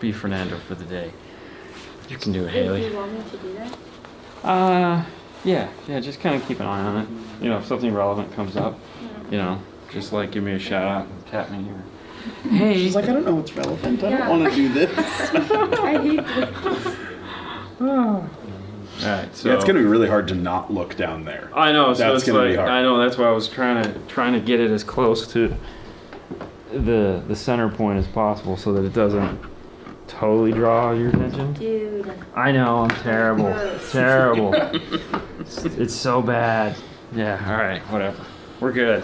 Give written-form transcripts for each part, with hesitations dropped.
be Fernando for the day. You can do it, Haley. Do you want me to do that? Yeah, just kind of keep an eye on it. You know, if something relevant comes up, you know, just like give me a shout out and tap me or, hey. She's like, I don't know what's relevant. I don't want to do this. I hate this. All right, so Yeah, it's going to be really hard to not look down there. I know, so That's it's gonna like be hard. I know that's why I was trying to get it as close to the center point as possible so that it doesn't totally draw your attention. Dude. I know, I'm terrible. Gross. Terrible. It's so bad. Yeah, all right, whatever. We're good.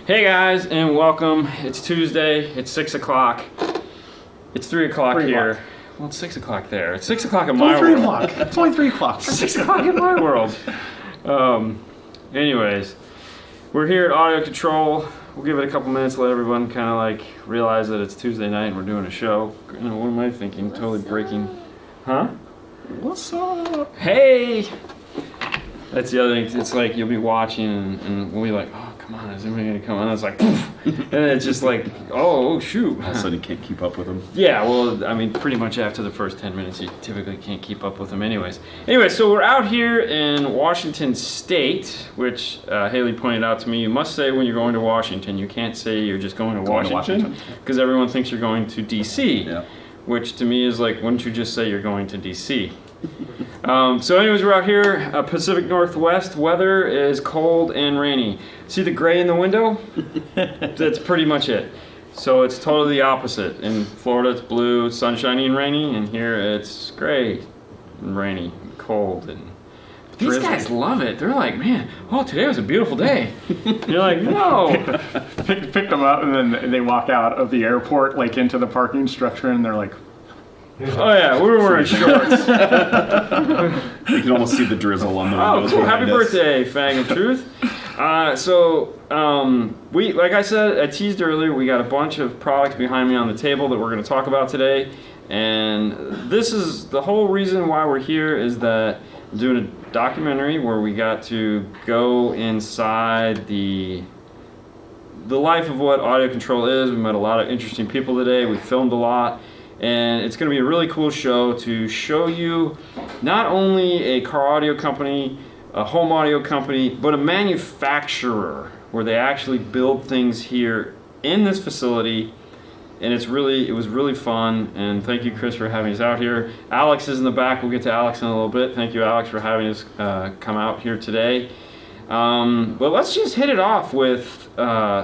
Hey guys, and welcome. It's Tuesday. It's 6 o'clock. It's 3 o'clock 3 here. o'clock. Well, it's 6 o'clock there. It's 6 o'clock in It's my only 3 world. o'clock. It's only 3 o'clock. 6 o'clock in my world. Anyways, we're here at AudioControl. We'll give it a couple minutes, let everyone kind of like realize that it's Tuesday night and we're doing a show. You know, what am I thinking? Totally breaking. Huh? What's up? Hey! That's the other thing. It's like you'll be watching and we'll be like, oh, come on, is anybody going to come on? And it's like, poof. And then it's just like, oh, shoot. All of a sudden you can't keep up with them. Yeah, well, I mean, pretty much after the first 10 minutes, you typically can't keep up with them anyways. Anyway, so we're out here in Washington State, which Haley pointed out to me. You must say when you're going to Washington. You can't say you're just going to Washington, because everyone thinks you're going to D.C., Yeah. which to me is like, wouldn't you just say you're going to D.C.? So anyways, we're out here, Pacific Northwest. Weather is cold and rainy. See the gray in the window? That's pretty much it. So it's totally the opposite. In Florida, it's blue, sunshiny and rainy, and here it's gray and rainy, and cold, and these drizzly. guys love it. They're like, man, oh, today was a beautiful day. You're like, no. Pick them up and then they walk out of the airport like into the parking structure and they're like, Oh yeah, we were wearing shorts. You can almost see the drizzle on the Oh, windows cool! behind Happy us. birthday, Fang of Truth. We, like I said, I teased earlier, we got a bunch of products behind me on the table that we're going to talk about today, and this is the whole reason why we're here is that I'm doing a documentary where we got to go inside the life of what AudioControl is. We met a lot of interesting people today. We filmed a lot. And it's going to be a really cool show to show you not only a car audio company, a home audio company, but a manufacturer where they actually build things here in this facility. And it was really fun. And thank you, Chris, for having us out here. Alex is in the back. We'll get to Alex in a little bit. Thank you, Alex, for having us come out here today. But let's just hit it off with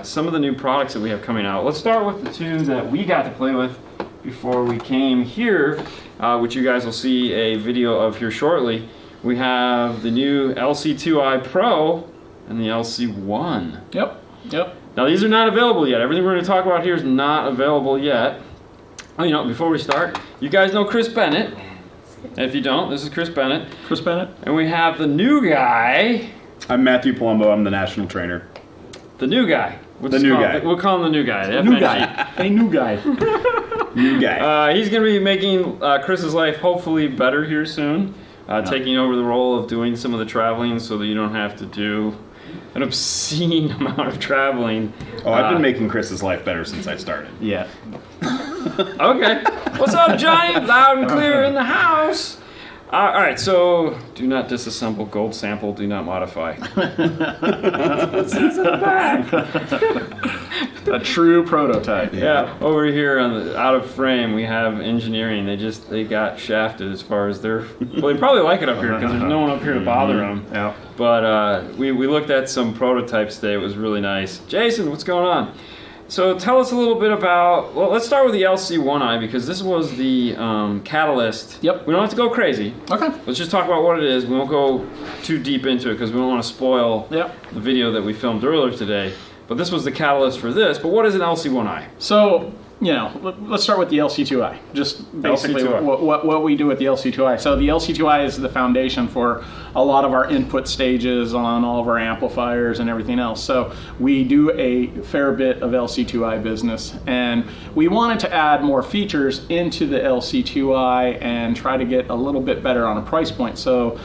some of the new products that we have coming out. Let's start with the two that we got to play with before we came here, which you guys will see a video of here shortly. We have the new LC2i Pro and the LC1. Yep. Now these are not available yet. Everything we're going to talk about here is not available yet. Oh, you know, before we start, you guys know Chris Bennett. And if you don't, this is Chris Bennett. Chris Bennett. And we have the new guy. I'm Matthew Palumbo. I'm the national trainer. The new guy. We'll call him the new guy. The New FNG. guy. A new guy. New guy. He's going to be making Chris's life hopefully better here soon. Taking over the role of doing some of the traveling so that you don't have to do an obscene amount of traveling. Oh, I've been making Chris's life better since I started. Yeah. Okay. What's up, Johnny? Loud and clear in the house. All right, so do not disassemble, gold sample, do not modify. This is in the back. A true prototype. Yeah, over here on the out of frame, we have engineering. They got shafted as far as their. Well, they probably like it up here because there's no one up here to bother them. Yeah. But we looked at some prototypes today. It was really nice. Jason, what's going on? So tell us a little bit about. Well, let's start with the LC1i because this was the catalyst. Yep. We don't have to go crazy. Okay. Let's just talk about what it is. We won't go too deep into it because we don't want to spoil Yep. the video that we filmed earlier today. But this was the catalyst for this. But what is an LC1i? So, you know, let's start with the LC2i. Just basically LC2i. what we do with the LC2i. So the LC2i is the foundation for a lot of our input stages on all of our amplifiers and everything else. So we do a fair bit of LC2i business. And we wanted to add more features into the LC2i and try to get a little bit better on a price point. So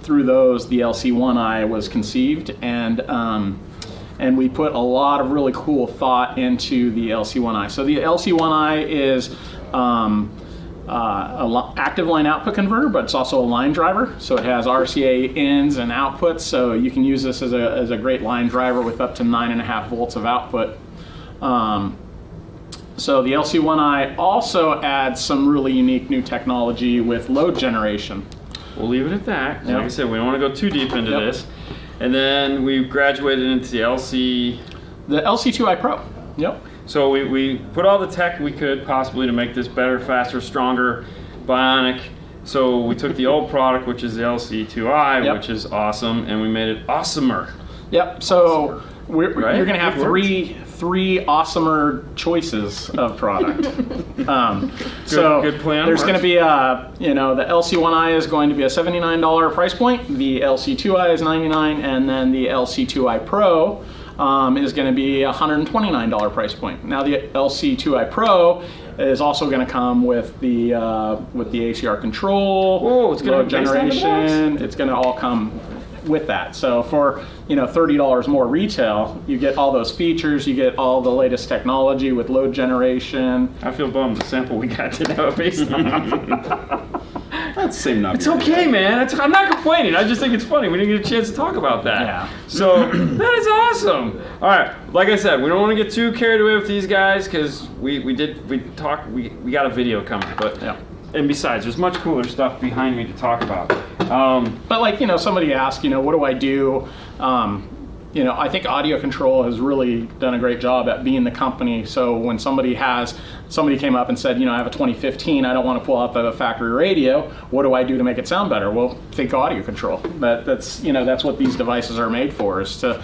through those, the LC1i was conceived, and we put a lot of really cool thought into the LC1i. So the LC1i is active line output converter, but it's also a line driver. So it has RCA ins and outputs. So you can use this as a great line driver with up to 9.5 volts of output. So the LC1i also adds some really unique new technology with load generation. We'll leave it at that. Yep. Like I said, we don't want to go too deep into this. And then we graduated into the LC2i Pro. Yep. So we put all the tech we could possibly to make this better, faster, stronger, bionic. So we took the old product, which is the LC2i, Yep. which is awesome, and we made it awesomer. Yep. So you're Right? going to have three awesomer choices of product. Good plan. There's going to be the LC1i is going to be a $79 price point. The LC2i is $99, and then the LC2i Pro is going to be a $129 price point. Now the LC2i Pro is also going to come with the ACR control, Whoa, it's gonna load be based on the generation. It's going to all come with that. So for $30 more retail, you get all those features, you get all the latest technology with load generation. I feel bummed the sample we got today are based on. That's the same number. It's okay, man. I'm not complaining. I just think it's funny. We didn't get a chance to talk about that. Yeah. So that is awesome. All right. Like I said, we don't want to get too carried away with these guys because we got a video coming. But Yeah. And besides, there's much cooler stuff behind me to talk about. But somebody asked, what do I do? I think AudioControl has really done a great job at being the company. So when somebody came up and said, I have a 2015, I don't want to pull out the factory radio. What do I do to make it sound better? Well, think AudioControl. That's what these devices are made for, is to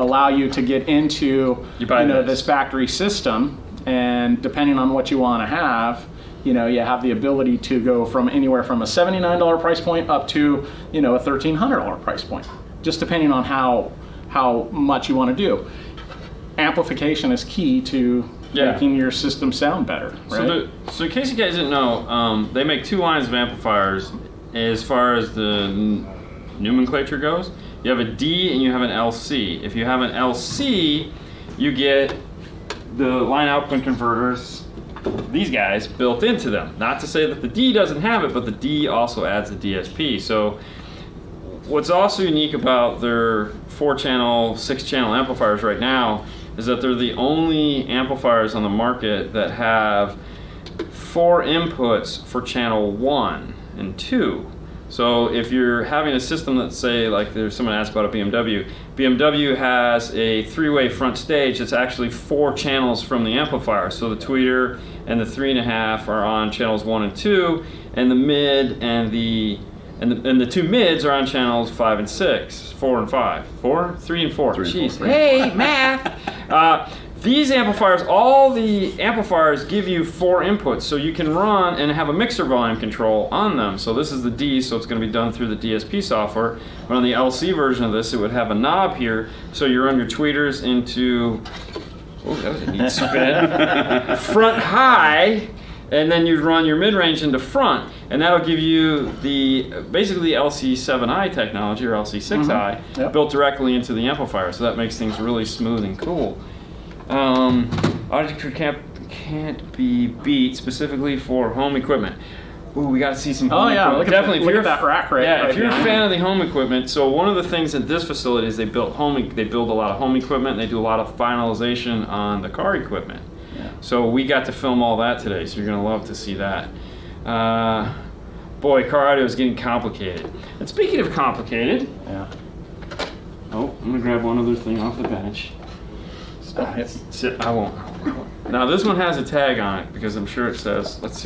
allow you to get into this factory system, and depending on what you want to have, you have the ability to go from anywhere from a $79 price point up to a $1,300 price point, just depending on how much you want to do. Amplification is key to making your system sound better, right? So in case you guys didn't know, they make two lines of amplifiers as far as the nomenclature goes. You have a D and you have an LC. If you have an LC, you get the line output converters, these guys, built into them. Not to say that the D doesn't have it, but the D also adds the DSP. So what's also unique about their 4-channel, 6-channel amplifiers right now is that they're the only amplifiers on the market that have 4 inputs for channel 1 and 2. So if you're having a system that, say, like there's someone asked about a BMW. BMW has a 3-way front stage that's actually 4 channels from the amplifier. So the tweeter and the 3.5 are on channels 1 and 2, and the mid and the 2 mids are on channels 5 and 6, 4 and 5, 3 and 4. Jeez. Hey, math. These amplifiers, all the amplifiers give you 4 inputs, so you can run and have a mixer volume control on them. So this is the D, so it's going to be done through the DSP software. But on the LC version of this, it would have a knob here, so you run your tweeters into, oh, that was a neat spin, front high, and then you'd run your mid-range into front, and that'll give you basically the LC7i technology or LC6i built directly into the amplifier. So that makes things really smooth and cool. AudioControl can't be beat specifically for home equipment. Ooh, we got to see some home equipment. Definitely. Look at that rack right Yeah, if you're a behind fan of the home equipment, so one of the things at this facility is they build a lot of home equipment, and they do a lot of finalization on the car equipment. Yeah. So we got to film all that today, so you're going to love to see that. Boy, car audio is getting complicated. And speaking of complicated, I'm going to grab one other thing off the bench. I won't. Now this one has a tag on it because I'm sure it says. Let's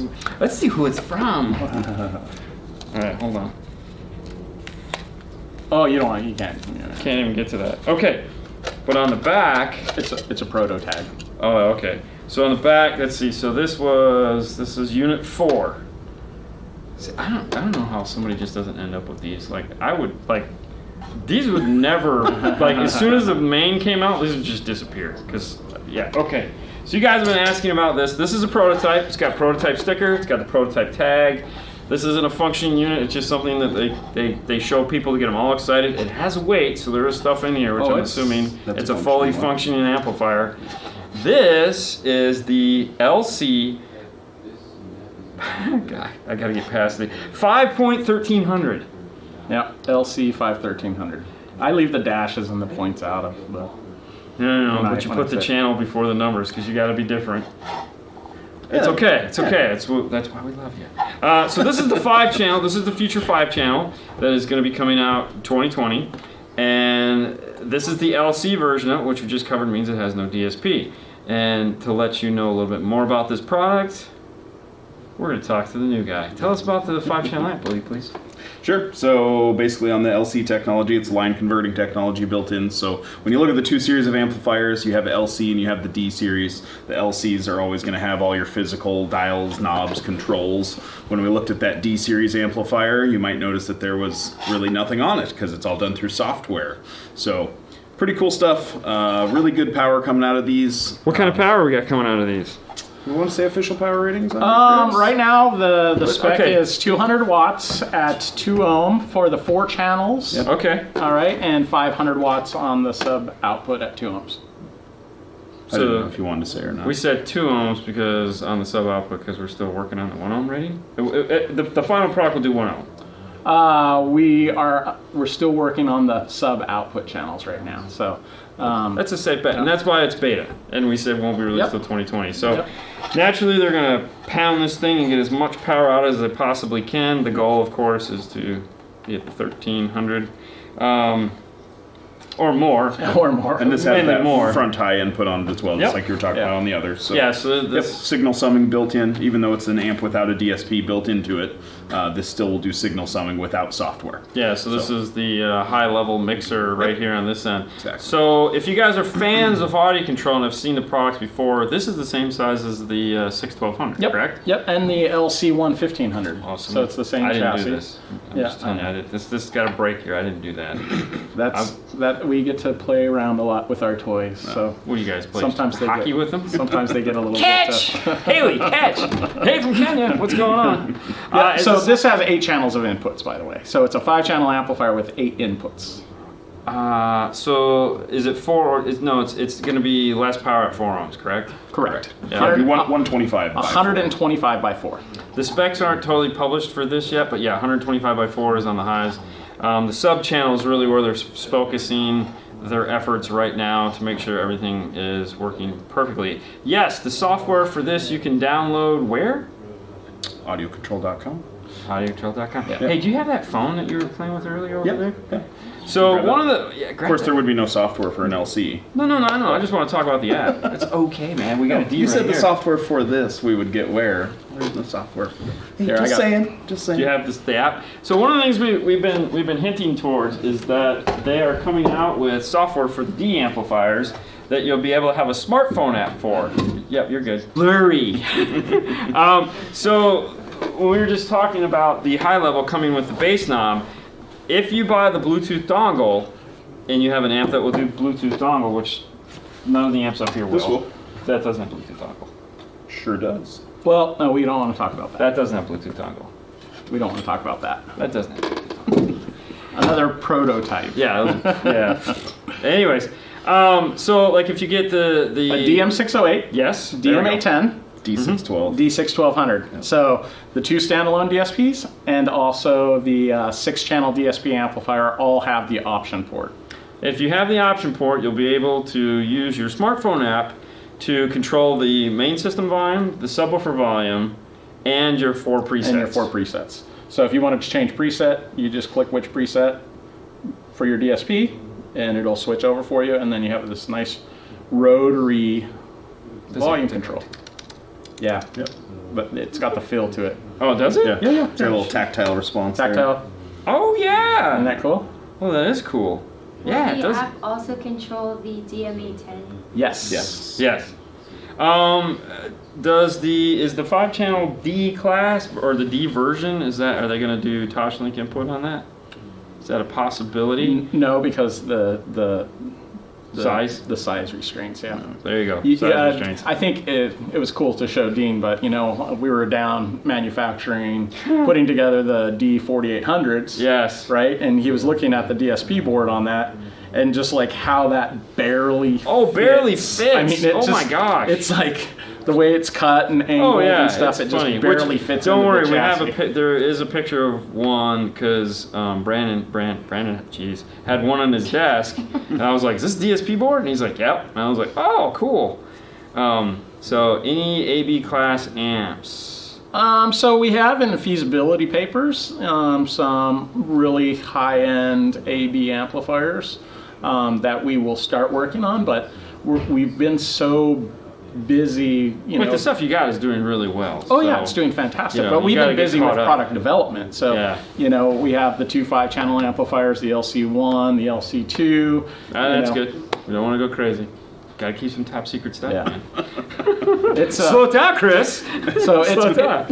see who it's from. All right, hold on. Oh, you can't. Can't even get to that. Okay, but on the back, it's a proto tag. Oh, okay. So on the back, let's see. So this is Unit 4. See, I don't know how somebody just doesn't end up with these. These would never, as soon as the main came out, these would just disappear. Okay. So you guys have been asking about this. This is a prototype. It's got prototype sticker. It's got the prototype tag. This isn't a functioning unit. It's just something that they show people to get them all excited. It has a weight, so there is stuff in here, which I'm assuming it's a fully functioning amplifier. This is the LC God, I gotta get past the 5.1300. Yeah, LC 51300. I leave the dashes and the points out of, but No, When but you I put the say- channel before the numbers because you got to be different. It's Yeah. okay. It's okay. That's why we love you. So this is the 5 channel. This is the future 5 channel that is going to be coming out 2020, and this is the LC version of it, which we just covered means it has no DSP. And to let you know a little bit more about this product, we're going to talk to the new guy. Tell us about the 5 channel amp, please. Sure. So basically on the LC technology, it's line converting technology built in. So when you look at the 2 series of amplifiers, you have the LC and you have the D series. The LCs are always going to have all your physical dials, knobs, controls. When we looked at that D series amplifier, you might notice that there was really nothing on it because it's all done through software. So pretty cool stuff. Really good power coming out of these. What kind of power we got coming out of these? You want to say official power ratings on it, Chris? right now the spec okay. is 200 watts at 2 ohm for the 4 channels. Yep. Okay. All right, and 500 watts on the sub output at 2 ohms. I didn't know if you wanted to say or not. We said 2 ohms because on the sub output because we're still working on the 1 ohm rating. The final product will do 1 ohm. We're still working on the sub output channels right now. So That's a safe bet, and that's why it's beta. And we said it won't be released Yep. till 2020. So Yep. naturally, they're going to pound this thing and get as much power out as they possibly can. The goal, of course, is to be at the 1300 or more. or more. And this has Mainly that more. front high input on it as well, Yep. just like you were talking Yeah. about on the others. So. Yeah, so Yep, this. signal summing built in, even though it's an amp without a DSP built into it, this still will do signal summing without software. Yeah, so this is the high-level mixer right here on this end. Exactly. So if you guys are fans of AudioControl and have seen the products before, this is the same size as the 61200, Yep. correct? Yep, and the LC 1500. Awesome. So it's the same I didn't chassis. do this. I'm Yeah, just telling you, I did. This got a break here. I didn't do that. That we get to play around a lot with our toys. So What do you guys play? Sometimes they hockey get- with them? sometimes they get a little Catch! bit. Haley, catch! Hey from Kenya, what's going on? Is So this has 8 channels of inputs, by the way. So it's a 5-channel amplifier with 8 inputs. So is it 4 or no? It's going to be less power at 4 ohms, correct? Correct. Yeah. It'd be 125. by 125 by 4. The specs aren't totally published for this yet, but yeah, 125 by 4 is on the highs. The sub channel is really where they're focusing their efforts right now to make sure everything is working perfectly. Yes, the software for this you can download where? AudioControl.com. AudioControl.com. Hey, do you have that phone that you were playing with earlier over there? Yeah. So Grab one of the Of course, there would be no software for an LC. No. I just want to talk about the app. It's okay, man. We got a D You right said the here. software for this we would get where? Where's the software? Hey, Here, I just got- saying. Just saying. Do you have the app? So one of the things we've been hinting towards is that they are coming out with software for the D amplifiers that you'll be able to have a smartphone app for. Yep, you're good. Blurry. So when we were just talking about the high level coming with the bass knob, if you buy the Bluetooth dongle and you have an amp that will do Bluetooth dongle, which none of the amps up here will. This will. That doesn't have Bluetooth dongle. Sure does. Well, no, we don't want to talk about that. That doesn't have Bluetooth dongle. We don't want to talk about that. That doesn't have Bluetooth dongle. Another prototype. Yeah, yeah. Anyways, so like if you get the A DM608, yes, there we go. DMA10, D612. D61200. So the 2 standalone DSPs and also the 6-channel DSP amplifier all have the option port. If you have the option port, you'll be able to use your smartphone app to control the main system volume, the subwoofer volume, and your 4 presets. And your 4 presets. So if you wanted to change preset, you just click which preset for your DSP, and it'll switch over for you, and then you have this nice rotary volume control. Yeah, Yep. but it's got the feel to it. Oh, does it? Yeah. Yeah. It's got a little tactile response there. Tactile. Oh yeah. Isn't that cool? Oh, that is cool. Yeah, it Will does. the app also control the DMA10? Yes. Yes. Yes. Is the 5-channel D class or the D version? Are they going to do Toshlink input on that? Is that a possibility? No, because the Size? the size restraints. Yeah. There you go. Yeah, Size restraints. I think it was cool to show Dean, but you know, we were down manufacturing, putting together the D4800s. Yes. Right, and he was looking at the DSP board on that, and just like how that barely Oh, barely fits. I mean, Oh my gosh. It's like the way it's cut and angled and stuff, it funny. just barely fits Don't into worry, the we have chassis. there is a picture of one because Brandon, jeez, had one on his desk, and I was like, "Is this DSP board?" And he's like, "Yep." And I was like, "Oh, cool." So any AB class amps? So we have in the feasibility papers some really high-end AB amplifiers that we will start working on, but we've been so busy, Like the stuff you got is doing really well. Oh yeah, it's doing fantastic. But we've been busy with product development. So we have the two 5-channel amplifiers, the LC1, the LC2. That's good. We don't want to go crazy. Got to keep some top secret stuff, man. It's slow it down, Chris. So it's the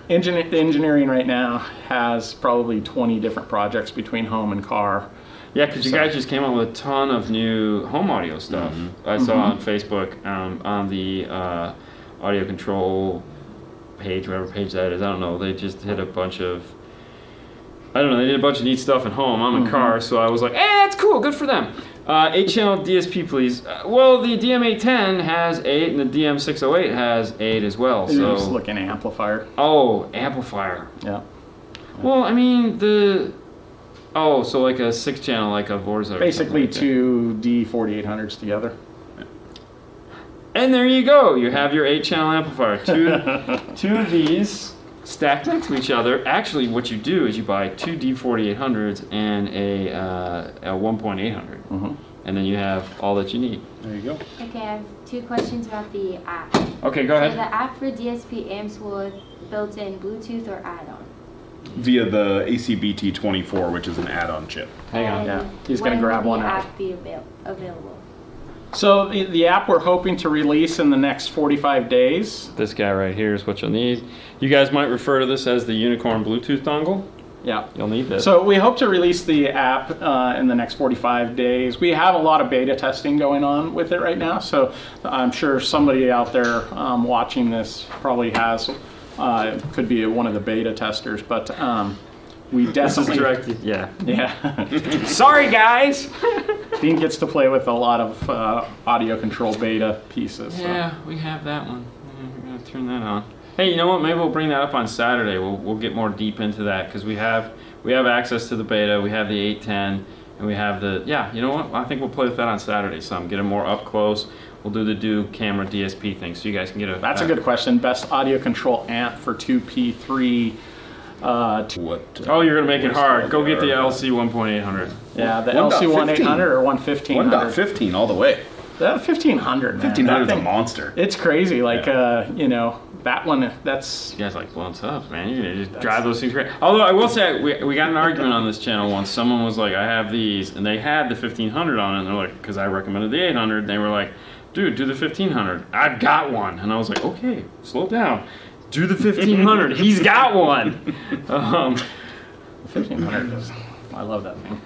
engineering right now has probably 20 different projects between home and car. Yeah, because you guys just came out with a ton of new home audio stuff. I saw on Facebook on the AudioControl page, whatever page that is. I don't know. They just hit a bunch of, they did a bunch of neat stuff at home. I'm in car, so I was like, that's cool. Good for them. 8-channel DSP, please. Well, the DM810 has 8, and the DM608 has 8 as well. So just looking at amplifier. Oh, amplifier. Yeah. Well, I mean so like a 6-channel, like a Vorza. Basically two D4800s together. And there you go. You have your 8-channel amplifier. Two of these stacked next to each other. Actually, what you do is you buy two D4800s and a 1.800. And then you have all that you need. There you go. Okay, I have 2 questions about the app. Okay, go ahead. So the app for DSP amps will built in Bluetooth or add-on? Via the ACBT24, which is an add-on chip. Hang on. Yeah, he's going to grab one out. When will the app be available? So the app we're hoping to release in the next 45 days. This guy right here is what you'll need. You guys might refer to this as the Unicorn Bluetooth dongle. Yeah. You'll need this. So we hope to release the app in the next 45 days. We have a lot of beta testing going on with it right now, so I'm sure somebody out there watching this probably has, could be one of the beta testers, but we definitely... This is directed, yeah. Yeah. Sorry, guys! Dean gets to play with a lot of AudioControl beta pieces. So. Yeah, we have that one. We're going to turn that on. Hey, you know what? Maybe we'll bring that up on Saturday. We'll get more deep into that because we have access to the beta. We have the 810, and we have the You know what? I think we'll play with that on Saturday. Some get them more up close. We'll do the camera DSP thing, so you guys can get a. That's a good question. Best AudioControl amp for 2P3. Oh, you're gonna make it hard. Go get the LC 1.800. Yeah, the LC 1800 or 11500. 1.15 all the way. That 1500, man. 1500 is a monster. It's crazy. Like, that one, that's... You guys like blowing subs, man. You're gonna just drive those things crazy. Although I will say, we got an argument on this channel once. Someone was like, I have these, and they had the 1500 on it, and they're like, because I recommended the 800, and they were like, dude, do the 1500. I've got one. And I was like, okay, slow down. Do the 1500. He's got one. 1500 is... I love that thing.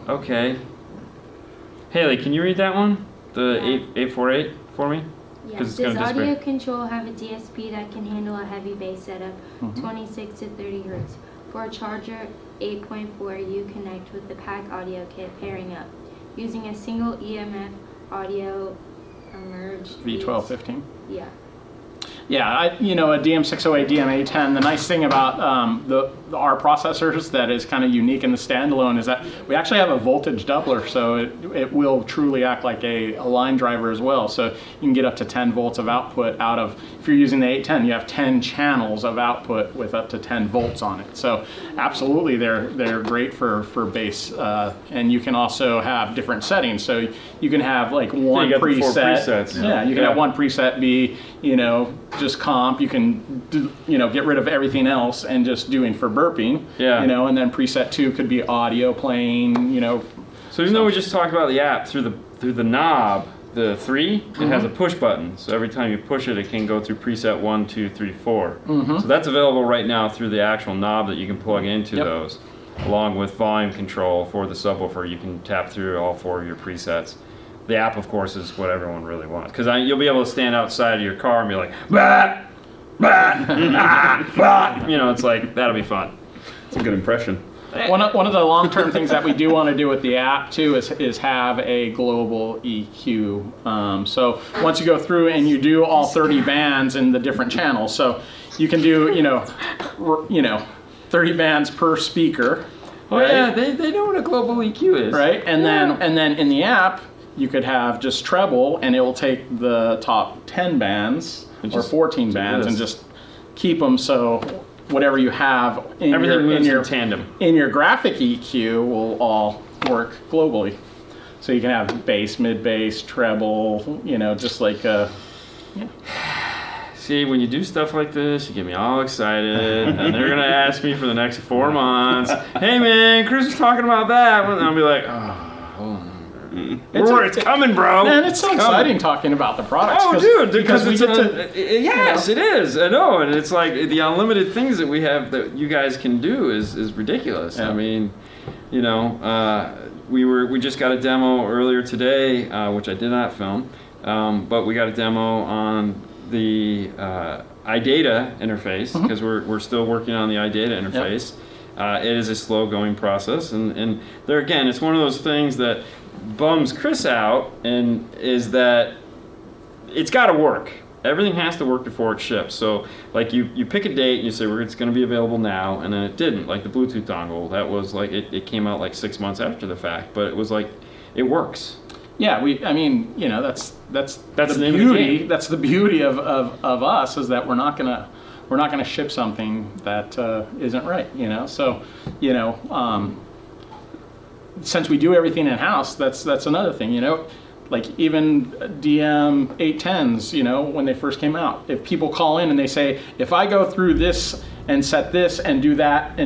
Okay. Haley, can you read that one? The 848 for me? Yeah. Does AudioControl have a DSP that can handle a heavy bass setup, 26 to 30 hertz? For a charger 8.4, you connect with the pack audio kit pairing up using a single EMF audio merged V1215? Yeah. Yeah, a DM608, DM810, the nice thing about our processors that is kind of unique in the standalone is that we actually have a voltage doubler, so it will truly act like a line driver as well. So you can get up to 10 volts of output out of, if you're using the 810, you have 10 channels of output with up to 10 volts on it. So absolutely, they're great for bass. And you can also have different settings. So you can have like one preset. Yeah, you can have one preset be, just comp. You can get rid of everything else and just doing for burping. Yeah. And then preset 2 could be audio playing. So even though we just talked about the app through the knob, the 3, it has a push button. So every time you push it, it can go through preset 1, 2, 3, 4. So that's available right now through the actual knob that you can plug into those, along with volume control for the subwoofer. You can tap through all 4 of your presets. The app, of course, is what everyone really wants. Because you'll be able to stand outside of your car and be like, bah, bah, bah, bah. It's like, that'll be fun. It's a good impression. One of the long-term things that we do want to do with the app too is have a global EQ. So once you go through and you do all 30 bands in the different channels, so you can do 30 bands per speaker. Oh right? yeah, they know what a global EQ is. Right, and then in the app you could have just treble, and it will take the top 10 bands or 14 bands and just keep them so whatever you have in your tandem. In your graphic EQ will all work globally. So you can have bass, mid bass, treble, just like See, when you do stuff like this, you get me all excited, and they're gonna ask me for the next 4 months. Hey man, Chris was talking about that, and I'll be like, it's coming, bro. Man, it's so exciting talking about the products. Oh, dude, because we it's get to, yes, it is. I know, and it's like the unlimited things that we have that you guys can do is ridiculous. Yeah. I mean, we just got a demo earlier today, which I did not film, but we got a demo on the iData interface because we're still working on the iData interface. Yep. It is a slow going process, and there again, it's one of those things that bums Chris out, and is that it's got to work. Everything has to work before it ships. So like you pick a date and you say it's going to be available now, and then it didn't. Like the Bluetooth dongle, that was like it came out like 6 months after the fact, but it was like it works. Yeah, that's the beauty. That's the beauty of us, is that we're not gonna ship something that isn't right. So since we do everything in house, that's another thing. Like even DM 810s, when they first came out, if people call in and they say, if I go through this and set this and do that,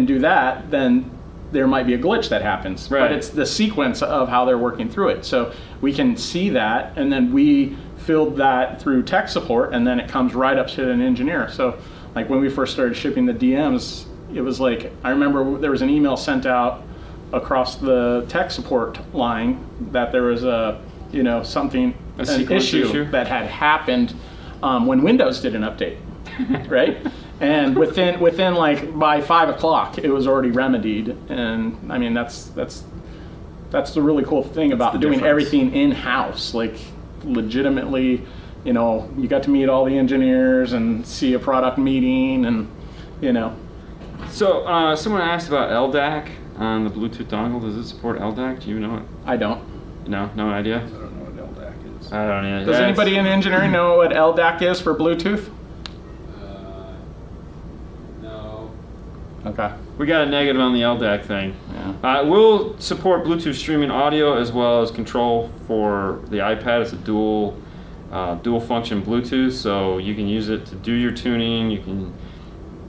then there might be a glitch that happens. Right. But it's the sequence of how they're working through it. So we can see that, and then we filled that through tech support, and then it comes right up to an engineer. So like when we first started shipping the DMs, it was like, I remember there was an email sent out across the tech support line that there was an issue that had happened when Windows did an update, right? And within like by 5 o'clock, it was already remedied. And I mean, that's the really cool thing about doing everything in house. Like legitimately, you got to meet all the engineers and see a product meeting, and So someone asked about LDAC on the Bluetooth dongle. Does it support LDAC? Do you know it? I don't. No idea. I don't know what LDAC is. I don't know. Does anybody in engineering know what LDAC is for Bluetooth? No. Okay. We got a negative on the LDAC thing. Yeah. We'll support Bluetooth streaming audio as well as control for the iPad. It's a dual function Bluetooth, so you can use it to do your tuning, you can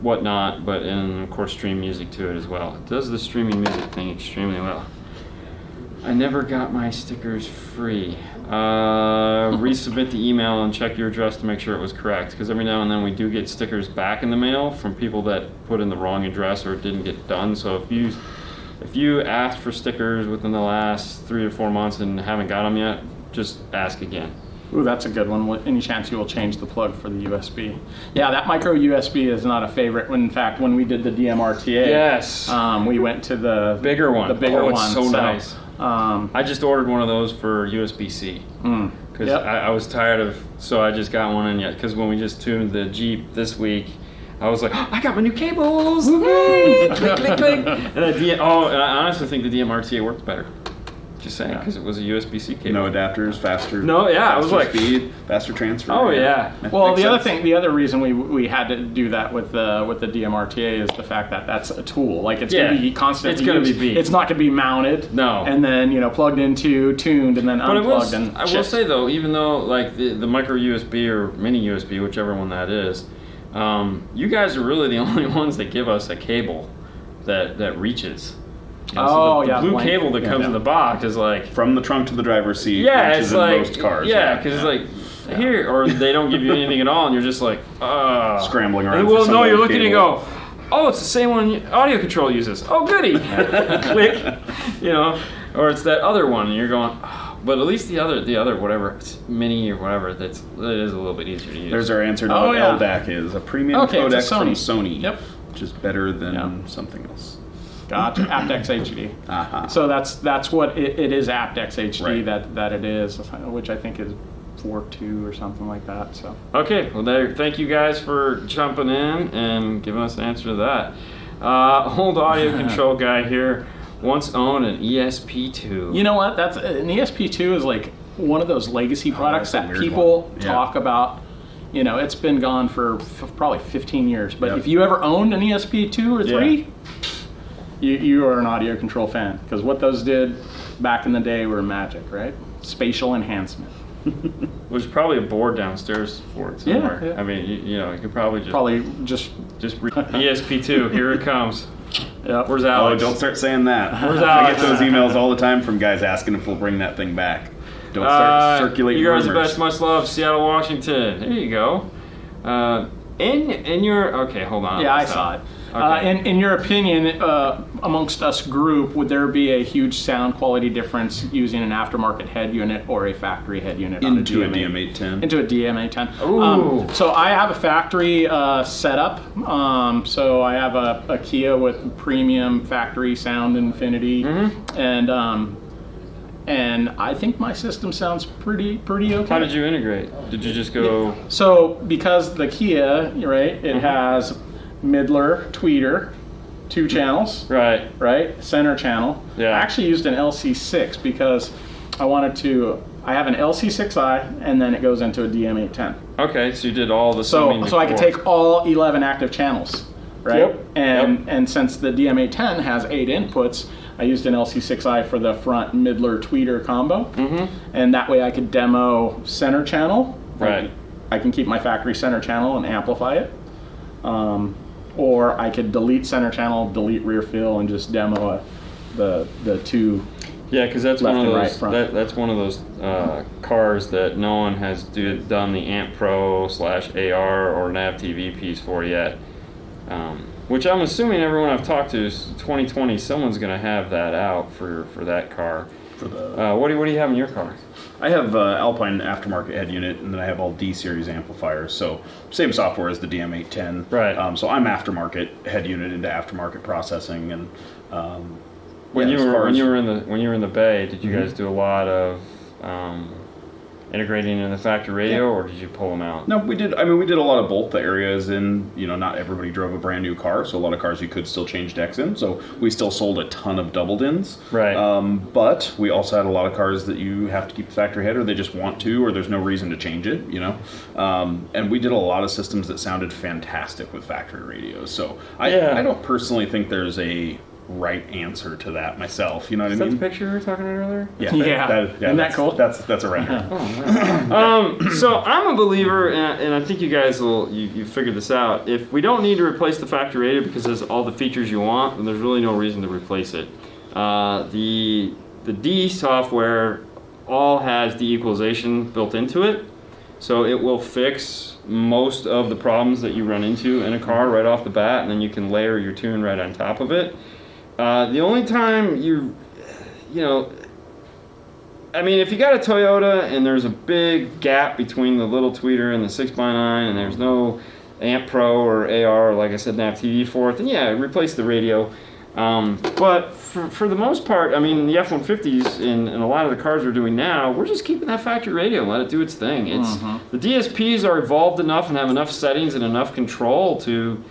whatnot, but and of course stream music to it as well. It does the streaming music thing extremely well. I never got my stickers free. Resubmit the email and check your address to make sure it was correct, because every now and then we do get stickers back in the mail from people that put in the wrong address or it didn't get done. So if you asked for stickers within the last 3 or 4 months and haven't got them yet, just ask again. Ooh, that's a good one. Any chance you will change the plug for the USB? Yeah, that micro USB is not a favorite. In fact, when we did the DMRTA, yes, we went to the bigger one. The bigger one. It's so nice. I just ordered one of those for USB-C because I was tired of. So I just got one in yet because when we just tuned the Jeep this week, I was like, oh, I got my new cables. Yay! Click, click, click. And I honestly think the DMRTA worked better. Just saying, because it was a USB-C cable. No adapters, faster. No, yeah, I was like speed, faster transfer. Oh yeah. Well, the other reason we had to do that with the DMRTA is the fact that that's a tool. Like it's going to be constantly. It's going to be beat. It's not going to be mounted. No. And then plugged into, tuned, and then unplugged and. I will say though, even though like the micro USB or mini USB, whichever one that is, you guys are really the only ones that give us a cable that reaches. So the blue cable that comes in the box is like from the trunk to the driver's seat. Yeah, which it's is in like most cars. because it's like here, or they don't give you anything at all, and you're just like scrambling around. Well, no, you're looking and go, oh, it's the same one AudioControl uses. Oh, goody, click, or it's that other one, and you're going. Oh, but at least the other whatever, it's mini or whatever, it is a little bit easier to use. There's our answer to what LDAC is: a premium codec from Sony, which is better than something else. Gotcha. aptX HD. Uh-huh. So that's what it is. aptX HD Right. that it is, which I think is 4.2 or something like that. So Okay, well, thank you guys for jumping in and giving us an answer to that. Old audio control guy here once owned an ESP2. you know what? That's an ESP2 is like one of those legacy products that's a that weird people one. Yeah. talk about. You know, it's been gone for probably 15 years. But Yep. if you ever owned an ESP2 or 3, you are an audio control fan, because what those did back in the day were magic, right? Spatial enhancement. There's probably a board downstairs for it somewhere. Yeah. I mean, you know, you could probably just Just ESP2. Here it comes. yep. Where's Oh, Alex? don't start saying that. Where's I get Alex? those emails all the time from guys asking if we'll bring that thing back. Don't start circulating You guys are the rumors. best. Much love, Seattle, Washington. There you go. In your okay, hold on. Yeah, I saw it. Okay. In your opinion, amongst us group, would there be a huge sound quality difference using an aftermarket head unit or a factory head unit Into a on DM810. Into a DM810. Ooh. So I have a factory setup. So I have a Kia with premium factory sound infinity, and I think my system sounds pretty okay. How did you integrate? Did you just go? So because the Kia, right, it has Midler, tweeter, 2 channels, Right. right, center channel. Yeah. I actually used an LC6 because I have an LC6i and then it goes into a DM810. Okay, so you did all the So summing I could before. take all 11 active channels, right? Yep. And since the DM810 has 8 inputs, I used an LC6i for the front Midler tweeter combo, and that way I could demo center channel. Right. I can keep my factory center channel and amplify it, or I could delete center channel, delete rear fill, and just demo the 2. Yeah, because that's Left one of and right those. front. That's one of those cars that no one has done the Amp Pro /AR or Nav TV piece for yet. Which I'm assuming everyone I've talked to is 2020. Someone's going to have that out for that car. For the, What do you have in your car? I have Alpine aftermarket head unit, and then I have all D series amplifiers. So same software as the DM810. Right. So I'm aftermarket head unit into aftermarket processing, and When yeah, you as far as- were in the Bay, did you guys do a lot of integrating in the factory radio, or did you pull them out? No, we did. I mean, we did a lot of both. The areas in, not everybody drove a brand new car, so a lot of cars you could still change decks in. So we still sold a ton of doubled-ins. Right. But we also had a lot of cars that you have to keep the factory head, or they just want to, or there's no reason to change it. And we did a lot of systems that sounded fantastic with factory radios. So I don't personally think there's a right answer to that myself. You know what Is I that mean? the picture we were talking about earlier? Yeah. Isn't that cool? That's a render. So I'm a believer, and I think you guys you figured this out. If we don't need to replace the factory radio because it has all the features you want, then there's really no reason to replace it. The D software all has de-equalization built into it, so it will fix most of the problems that you run into in a car right off the bat, and then you can layer your tune right on top of it. The only time I mean, if you got a Toyota and there's a big gap between the little tweeter and the 6x9 and there's no Amp Pro or AR or, like I said, Nav TV for it, then yeah, replace the radio. But for the most part, I mean, the F-150s and a lot of the cars we're doing now, we're just keeping that factory radio and let it do its thing. The DSPs are evolved enough and have enough settings and enough control to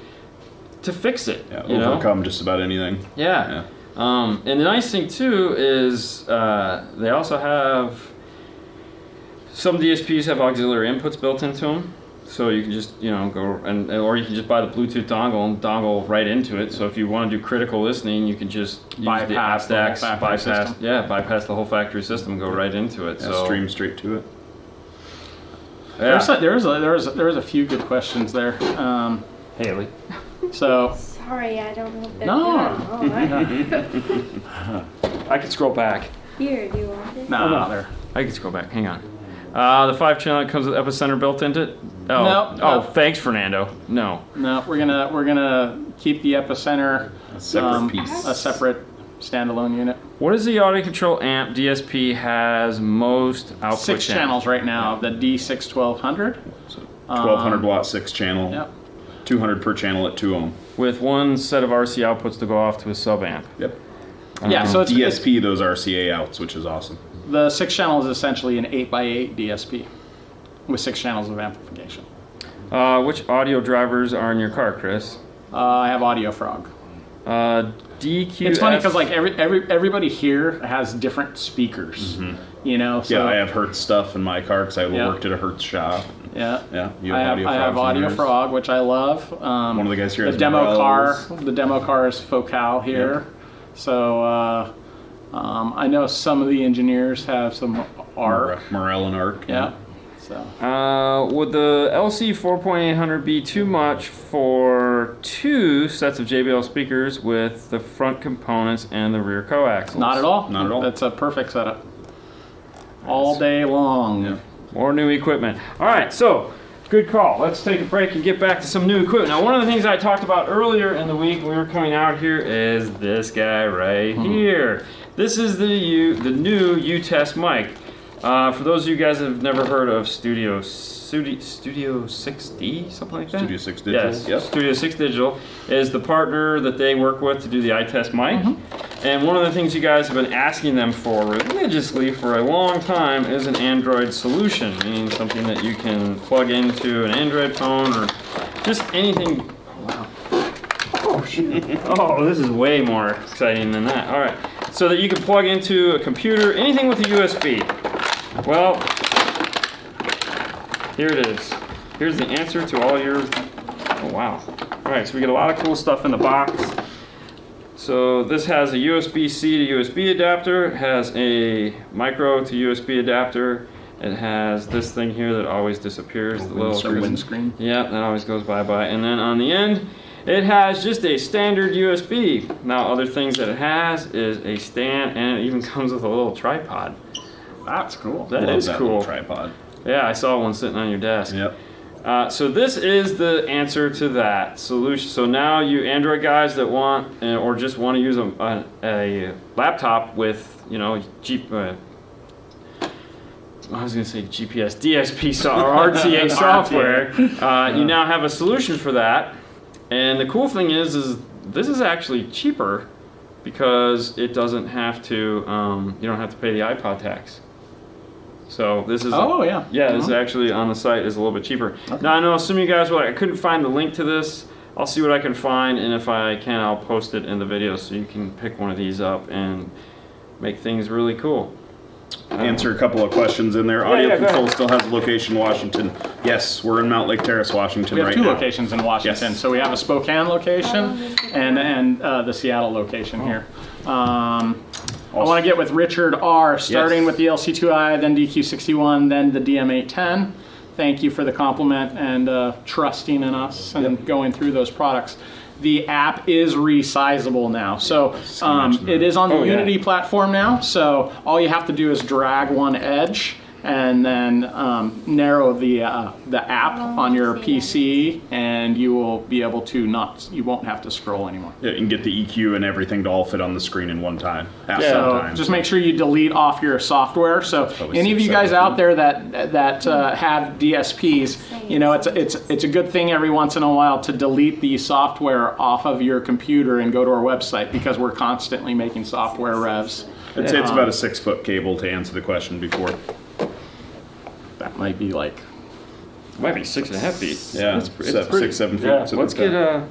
fix it. Yeah, overcome just about anything. Yeah. And the nice thing too is they also have some DSPs have auxiliary inputs built into them, so you can just go or you can just buy the Bluetooth dongle and dongle right into it. So if you want to do critical listening, you can just Bypass the whole factory system. bypass the whole factory system and go right into it. Yeah, So stream straight to it. yeah. There was a few good questions there. Haley. So Sorry, I don't know if they're No. done. Oh, I can scroll back. Here, do you want it? no, there. I can scroll back. Hang on. The 5-channel comes with epicenter built into it. No. Thanks, Fernando. No. No, we're gonna keep the epicenter A separate piece. a separate standalone unit. What is the AudioControl amp DSP has most output 6 channels right now. The D6 1200. So 1200 watt 6 channel. Yep. 200 per channel at 2 ohm. with one set of RC outputs to go off to a sub amp. Yep. Yeah, so it's DSP those RCA outs, which is awesome. the 6 channel is essentially an 8x8 DSP with 6 channels of amplification. Which audio drivers are in your car, Chris? I have Audio Frog. DQ. It's funny because like everybody here has different speakers, you know. So, Yeah, I have Hertz stuff in my car because I Yeah. worked at a Hertz shop. Yeah, Yeah, you I have Frog Audio yours. Frog, which I love. One of the guys here the has demo car. Morels. The demo car is Focal here, so I know some of the engineers have some ARC. Morel and Arc. Yeah, so Would the LC 4800 be too much for 2 sets of JBL speakers with the front components and the rear coaxials? not at all. Not at all. That's a perfect setup. All day long. Yeah. More new equipment. All right, so good call. Let's take a break and get back to some new equipment. Now, one of the things I talked about earlier in the week when we were coming out here is this guy right here. This is the new U-Test mic. For those of you guys that have never heard of Studio 6D, something like that? Studio 6 Digital. Yes, Yep. Studio 6 Digital is the partner that they work with to do the iTest mic. And one of the things you guys have been asking them for religiously for a long time is an Android solution, meaning something that you can plug into an Android phone or just anything. Oh, wow. Oh, shit. Oh, this is way more exciting than that. All right. So that you can plug into a computer, anything with a USB. Well, here it is. Here's the answer to all your... Oh, wow. All right, so we get a lot of cool stuff in the box. So this has a USB-C to USB adapter. It has a micro to USB adapter. It has this thing here that always disappears. The little windscreen. Yeah, that always goes bye-bye. And then on the end, it has just a standard USB. Now, other things that it has is a stand, and it even comes with a little tripod. That's cool. That Love is that cool. little tripod. Yeah, I saw one sitting on your desk. Yep. So this is the answer to that solution. So now you Android guys that want or just want to use a laptop with, you know, I was going to say GPS, DSP or RTA software, you now have a solution for that. And the cool thing is this is actually cheaper because it doesn't have to, you don't have to pay the iPod tax. So this is this is actually on the site is a little bit cheaper. Okay. Now I know some of you guys were like, I couldn't find the link to this. I'll see what I can find, and if I can, I'll post it in the video so you can pick one of these up and make things really cool. Answer a couple of questions in there. AudioControl still has a location in Washington. Yes, we're in Mount Lake Terrace, Washington right now. We have 2 locations in Washington. Yes. So we have a Spokane location and the Seattle location here. I want to get with Richard R, starting with the LC2i, then DQ61, then the DM810. Thank you for the compliment and trusting in us and going through those products. The app is resizable now. So it is on the Unity platform now. So all you have to do is drag one edge and then narrow the app on your PC, and you will be able to you won't have to scroll anymore. Yeah, and get the EQ and everything to all fit on the screen in one time. So just make sure you delete off your software. So any of you guys out there that have DSPs, you know, it's a good thing every once in a while to delete the software off of your computer and go to our website, because we're constantly making software revs. I'd say it's about a 6-foot cable to answer the question before. That might be like... It might be 6.5 feet. Yeah, it's 6, 7 feet. Yeah. So Let's get a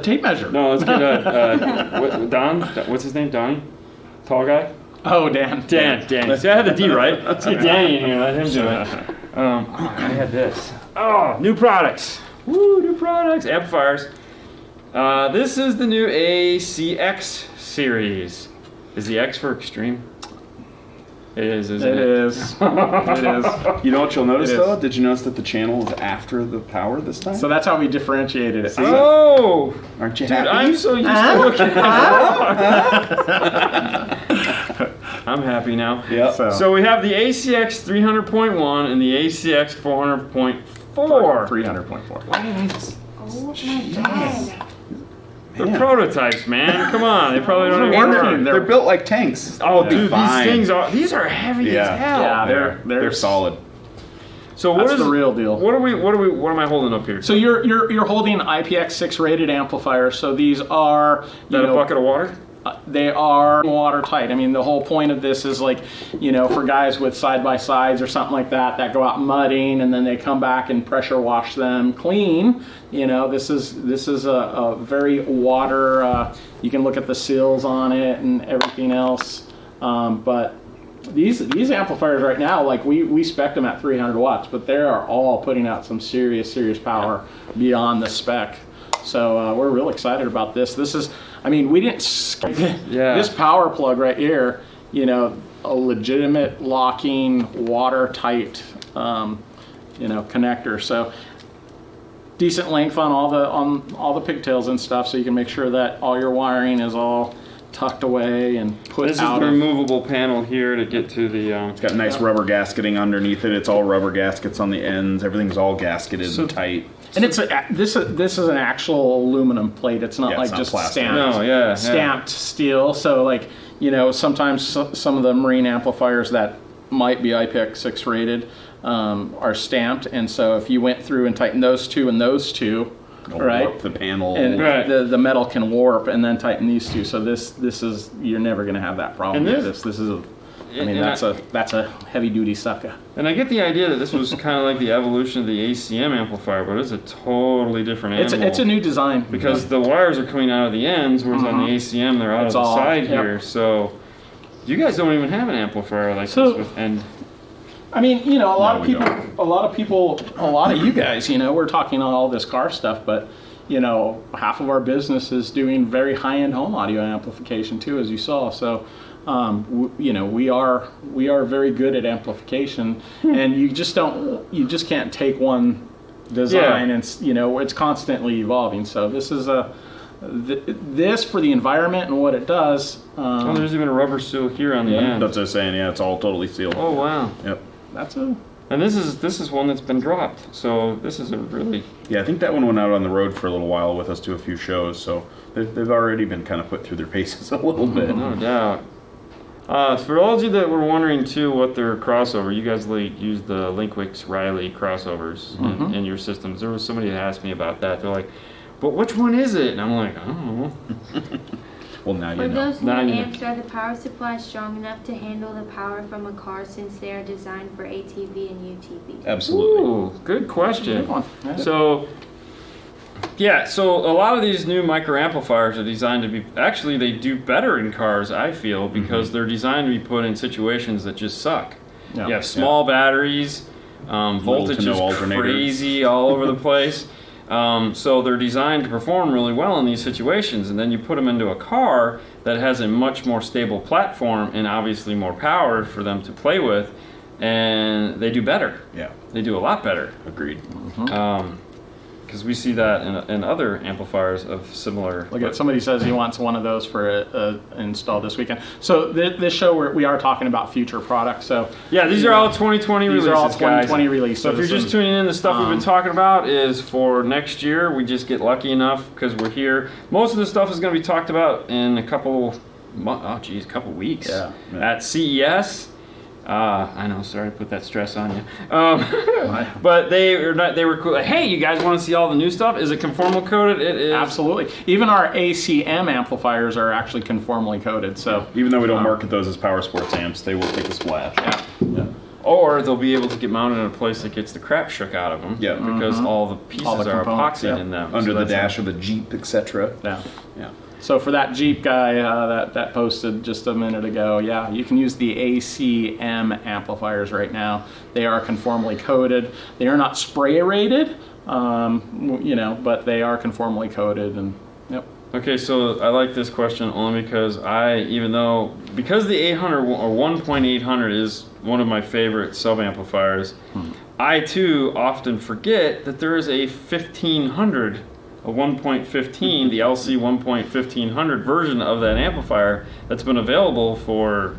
tape measure. No, let's get Don. What's his name? Donnie? Tall guy? Oh, Dan. Danny. See, I had the D right. Let's get Danny in here. Let him do it. I had this. Oh, new products. Woo, new products. Amplifiers. This is the new ACX series. Is the X for extreme? It is, isn't it? It is. You know what you'll notice, though? Did you notice that the channel is after the power this time? So that's how we differentiated it. Oh! Aren't you Dude, happy? I'm so used to looking at I'm happy now. Yeah. So we have the ACX 300.1 and the ACX 400.4. 300.4. Oh my god. They're prototypes, man. Come on. They probably don't even work. They're built like tanks. Oh, dude, these are heavy as hell. Yeah, they're solid. So what That's is the real deal. What am I holding up here? So you're holding an IPX6 rated amplifier. So these are a bucket of water? They are watertight. I mean, the whole point of this is like, for guys with side-by-sides or something like that go out mudding and then they come back and pressure wash them clean. This is a very water, you can look at the seals on it and everything else. But these amplifiers right now, like we spec them at 300 watts, but they are all putting out some serious power beyond the spec. So we're real excited about this. This is, we didn't, this power plug right here, a legitimate locking, watertight, connector. So decent length on all the pigtails and stuff, so you can make sure that all your wiring is all tucked away and put this out. This is the removable panel here to get to the... It's got nice rubber gasketing underneath it. It's all rubber gaskets on the ends. Everything's all gasketed and tight. And this is an actual aluminum plate. It's not like just plastic. stamped, stamped steel. So like, sometimes some of the marine amplifiers that might be IPX6 rated are stamped. And so if you went through and tightened those two and those two, right, warp the panel, and the metal can warp and then tighten these two. So this is, you're never going to have that problem with this. This is that's a heavy duty sucker. And I get the idea that this was kind of like the evolution of the ACM amplifier, but it's a totally different animal. It's a new design because the wires are coming out of the ends, whereas on the ACM they're out of the side here. So you guys don't even have an amplifier like this with end. A lot of you guys, we're talking on all this car stuff, but half of our business is doing very high-end home audio amplification too, as you saw. So we are very good at amplification, and you just can't take one design and it's constantly evolving. So this is this for the environment and what it does. There's even a rubber seal here on the end. That's what I was saying. Yeah, it's all totally sealed. Oh wow. Yep. And this is one that's been dropped. So this is a really... Yeah, I think that one went out on the road for a little while with us to a few shows. So they've already been kind of put through their paces a little bit. No doubt. For all of you that were wondering too what their crossover, you guys use the Linkwix Riley crossovers in your systems. There was somebody that asked me about that. They're like, but which one is it? And I'm like, I don't know. Well, now you know. For those new amps, are the power supplies strong enough to handle the power from a car since they are designed for ATV and UTV? Absolutely. Ooh, good question. Good one. So a lot of these new micro amplifiers are designed to be, actually they do better in cars, I feel, because they're designed to be put in situations that just suck. Yeah. You have small batteries, voltage is crazy all over the place. So they're designed to perform really well in these situations, and then you put them into a car that has a much more stable platform and obviously more power for them to play with, and they do better. Yeah. They do a lot better. Agreed. Because we see that in other amplifiers of similar... Look at, somebody says he wants one of those for install this weekend. So this show we are talking about future products. So yeah, these are all 2020 releases. These are all 2020 guys. releases. So if you're just tuning in, the stuff we've been talking about is for next year. We just get lucky enough because we're here. Most of the stuff is going to be talked about in a couple weeks at CES. I know, sorry to put that stress on you. But they were cool. Like, hey, you guys want to see all the new stuff? Is it conformal coded? It is. Absolutely. Even our ACM amplifiers are actually conformally coded. So even though we don't market those as power sports amps, they will take a splash. Yeah. Or they'll be able to get mounted in a place that gets the crap shook out of them. Yeah. Because all the pieces are epoxied in them. Under the dash of the Jeep, etc. Yeah. Yeah. So for that Jeep guy that posted just a minute ago, yeah, you can use the ACM amplifiers right now. They are conformally coded. They are not spray rated, but they are conformally coded. And yep. Okay, so I like this question only because because the 800 or 1.800 is one of my favorite sub-amplifiers, I too often forget that there is a 1500. A 1.15, the LC 1.1500 version of that amplifier that's been available for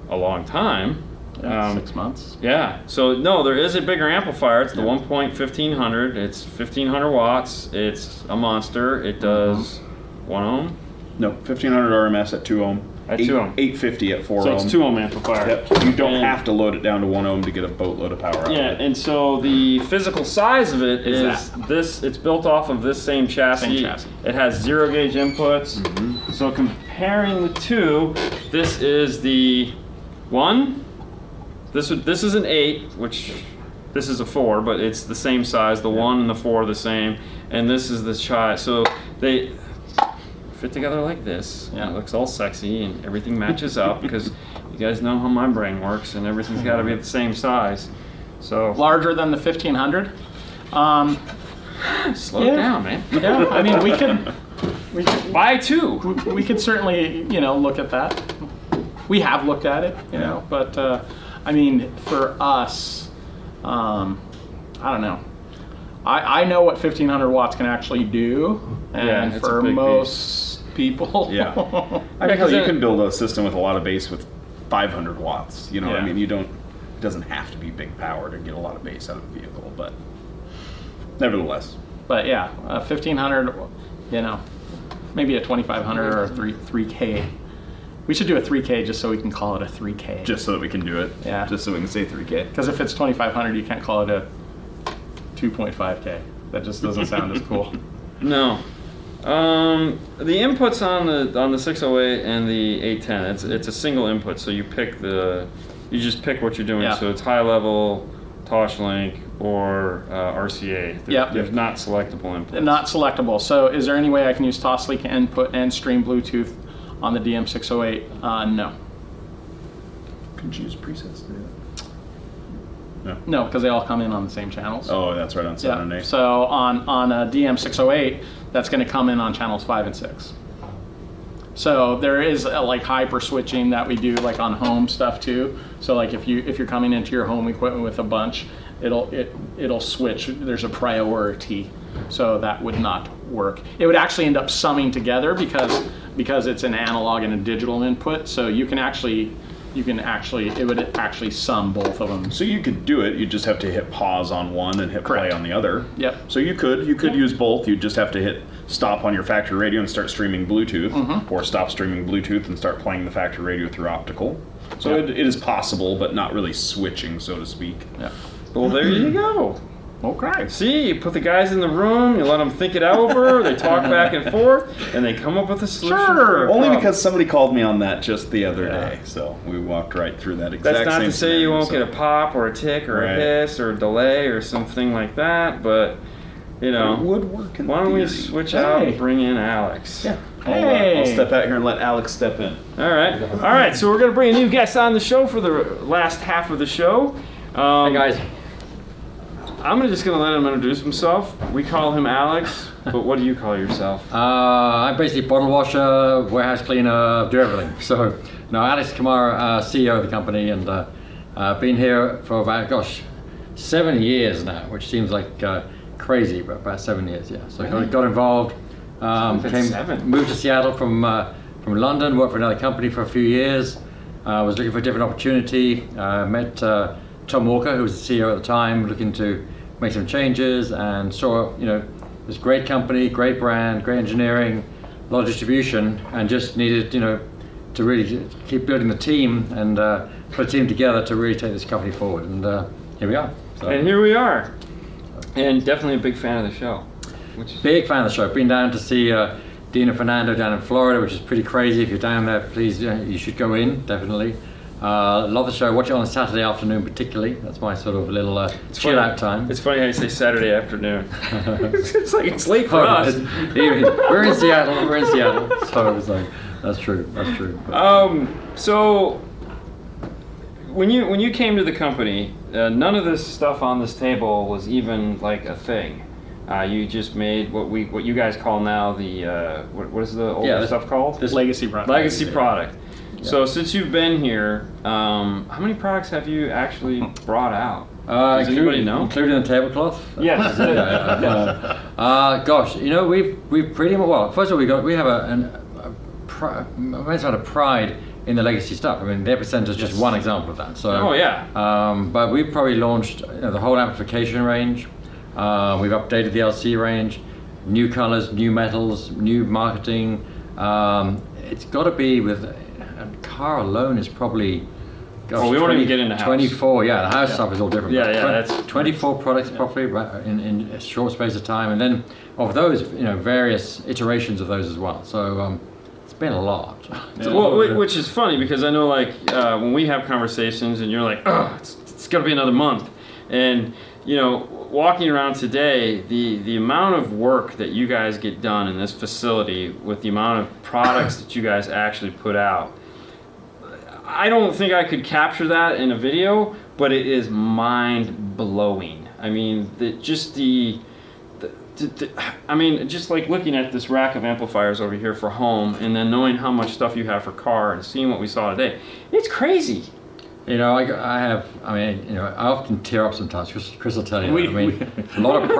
a long time. 6 months. Yeah. So no, there is a bigger amplifier. It's the 1.1500. It's 1500 watts. It's a monster. It does 1 ohm. No, 1500 RMS at 2 ohm. At 2 ohm. 850 at 4 So ohm. it's 2 ohm amplifier. Yep. You don't And- have to load it down to 1 ohm to get a boatload of power out Yeah, of it. and so the physical size of it is this. It's built off of this same chassis. Same chassis. It has 0 gauge inputs. So comparing the two, this is the 1. This is an 8, which this is a 4, but it's the same size. The 1 and the 4 are the same, and this is the child. So they fit together like this. Yeah. It looks all sexy and everything matches up because you guys know how my brain works, and everything's got to be the same size. So Larger than the 1500. slow Yeah. down, man. Yeah, I mean, we could Buy 2. we could certainly, look at that. We have looked at it, but I mean, for us, I don't know. I know what 1500 watts can actually do, Yeah, and it's a for big most people, Yeah. I mean, because you it- can build a system with a lot of bass with 500 watts. You know what I Yeah. mean? It doesn't have to be big power to get a lot of bass out of the vehicle, but nevertheless. But yeah, 1500, maybe a 2500 or a 3K. We should do a 3K just so we can call it a 3K. Just so that we can do it. Yeah. Just so we can say 3K. Because if it's 2500, you can't call it a 2.5K. That just doesn't sound as cool. No. The inputs on the 608 and the 810, it's a single input, so you just pick what you're doing. Yeah. So it's high level, Tosh-Link, or RCA. Yep. There's not selectable inputs. Not selectable. So is there any way I can use Toslink input and stream Bluetooth on the DM608? No. Could you use presets to do that? No, because they all come in on the same channels. Oh, that's right, on 7 and Yeah. 8. So on a DM608, that's going to come in on channels 5 and 6. So there is like hyper switching that we do like on home stuff too. So like if you're coming into your home equipment with a bunch, it'll switch. There's a priority. So that would not work. It would actually end up summing together because it's an analog and a digital input. So it would actually sum both of them. So you could do it, you just have to hit pause on one and hit play Correct. on the other. Yep. So you could use both, you just have to hit stop on your factory radio and start streaming Bluetooth, or stop streaming Bluetooth and start playing the factory radio through optical. So Yep. it is possible, but not really switching, so to speak. Yeah. Well, there you go. Okay. See, you put the guys in the room, you let them think it over, they talk back and forth, and they come up with a solution. Sure. for a Only problem. because somebody called me on that just the other Yeah. day, so we walked right through that exact That's not same to say you scenario, won't so- get a pop or a tick or Right. a hiss or a delay or something like that, but It would work in why don't we theory. switch out Hey. and bring in Alex? Yeah. Hey. I'll step out here and let Alex step in. All right. So we're gonna bring a new guest on the show for the last half of the show. Hey guys. I'm just gonna let him introduce himself. We call him Alex, but what do you call yourself? I'm basically bottle washer, warehouse cleaner, do everything. So, no, Alex Kamara, CEO of the company, and been here for about, 7 years now, which seems like crazy, but about 7 years, yeah. So got involved, been 7. moved to Seattle from London, worked for another company for a few years. Was looking for a different opportunity. Met Tom Walker, who was the CEO at the time, looking to make some changes, and saw this great company, great brand, great engineering, a lot of distribution, and just needed to really keep building the team and put a team together to really take this company forward. And here we are. So, And here we are, and definitely a big fan of the show. big fan of the show. Been down to see Dean and Fernando down in Florida, which is pretty crazy. If you're down there, please, you should go in, definitely. Love the show. Watch it on a Saturday afternoon, particularly. That's my sort of little chill out time. It's funny how you say Saturday afternoon. It's like it's late for us. We're in Seattle. So it's like that's true. So when you came to the company, none of this stuff on this table was even like a thing. You just made what you guys call now the what is the older stuff called? This legacy product. Legacy product. So since you've been here, how many products have you actually brought out? Does anybody know? Including the tablecloth? Yes. We've pretty much, well, first of all, we have a pride in the legacy stuff. I mean, the Epicenter is just one example of that. So, Oh, yeah. But we've probably launched the whole amplification range. We've updated the LC range, new colors, new metals, new marketing. It's got to be with car alone is probably. Gosh, we won't even get into house. 24, yeah, the house stuff is all different. Yeah, yeah, that's 24 products probably in a short space of time, and then of those, various iterations of those as well. So it's been a lot. Well, which is funny because I know, like, when we have conversations, and you're like, oh, it's gonna be another month, and walking around today, the amount of work that you guys get done in this facility with the amount of products that you guys actually put out. I don't think I could capture that in a video, but it is mind-blowing. I mean, just like looking at this rack of amplifiers over here for home, and then knowing how much stuff you have for car, and seeing what we saw today, it's crazy. I often tear up sometimes. Chris will tell you. A lot of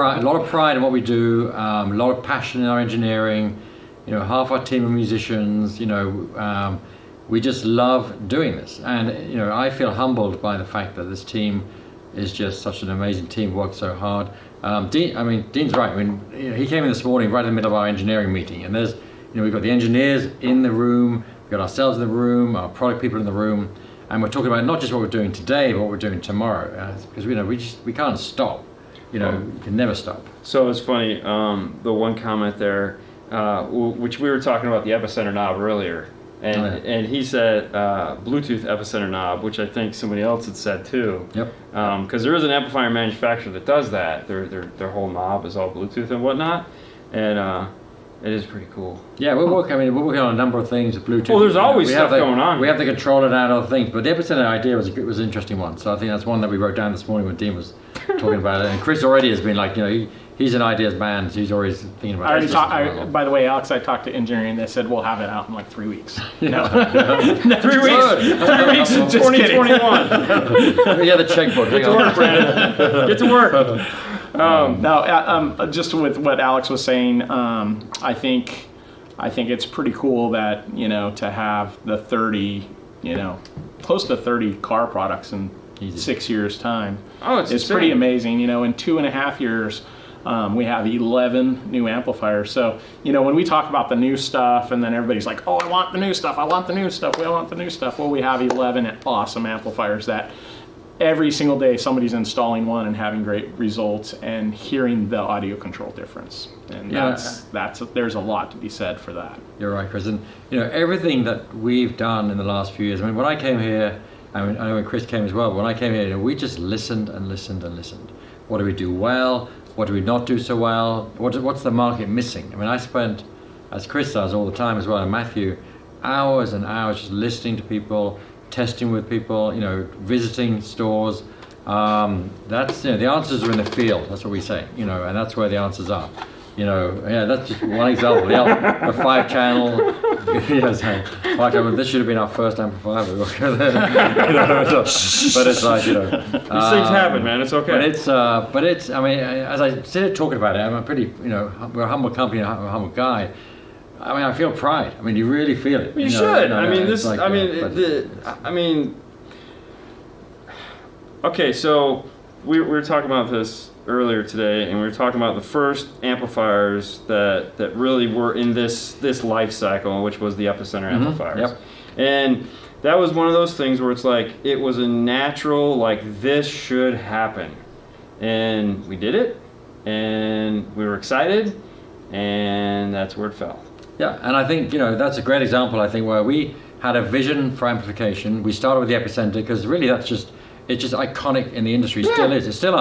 pride in what we do. A lot of passion in our engineering. Half our team are musicians. We just love doing this, and I feel humbled by the fact that this team is just such an amazing team, works so hard. Dean's right. He came in this morning right in the middle of our engineering meeting, and there's we've got the engineers in the room, we've got ourselves in the room, our product people in the room, and we're talking about not just what we're doing today, but what we're doing tomorrow, because we can't stop. You can never stop. So it's funny. The one comment there, which we were talking about the epicenter knob earlier. And he said Bluetooth epicenter knob, which I think somebody else had said too. Yep. Because there is an amplifier manufacturer that does that. Their whole knob is all Bluetooth and whatnot, and it is pretty cool. Yeah, we're working on a number of things with Bluetooth. Well, there's always stuff going on. We have the controller and other things, but the epicenter idea was an interesting one. So I think that's one that we wrote down this morning when Dean was talking about it. And Chris already has been like, he's an ideas man, so he's always thinking about it. By the way, Alex, I talked to engineering. They said we'll have it out in like 3 weeks. 3 weeks. 3 weeks in 2021. Yeah, the checkbook. Get to work, Brandon. Get to work. Just with what Alex was saying, I think it's pretty cool that to have the 30, close to 30 car products in 6 years' time. Oh, it's pretty amazing. In 2.5 years. We have 11 new amplifiers. So, when we talk about the new stuff, and then everybody's like, oh, I want the new stuff, I want the new stuff, we want the new stuff. Well, we have 11 awesome amplifiers that every single day somebody's installing one and having great results and hearing the audio control difference. And there's a lot to be said for that. You're right, Chris. And, everything that we've done in the last few years, when I came here, I know when Chris came as well, but when I came here, we just listened and listened and listened. What do we do well? What do we not do so well? What's the market missing? I spent, as Chris does all the time as well, and Matthew, hours and hours just listening to people, testing with people, visiting stores. That's the answers are in the field. That's what we say, and that's where the answers are. That's just one example. The 5-channel. This should have been our first amplifier. But it's like these things happen, man. It's okay. But it's. As I sit talking about it, I'm a pretty. We're a humble company, I'm a humble guy. I feel pride. You really feel it. You should. Okay, so we were talking about this earlier today, and we were talking about the first amplifiers that really were in this life cycle, which was the epicenter amplifiers. Yep. And that was one of those things where it's like it was a natural, like, this should happen, and we did it, and we were excited, and that's where it fell. Yeah, and I think that's a great example. I think where we had a vision for amplification. We started with the epicenter because really it's just iconic in the industry. Yeah. Still is. It's still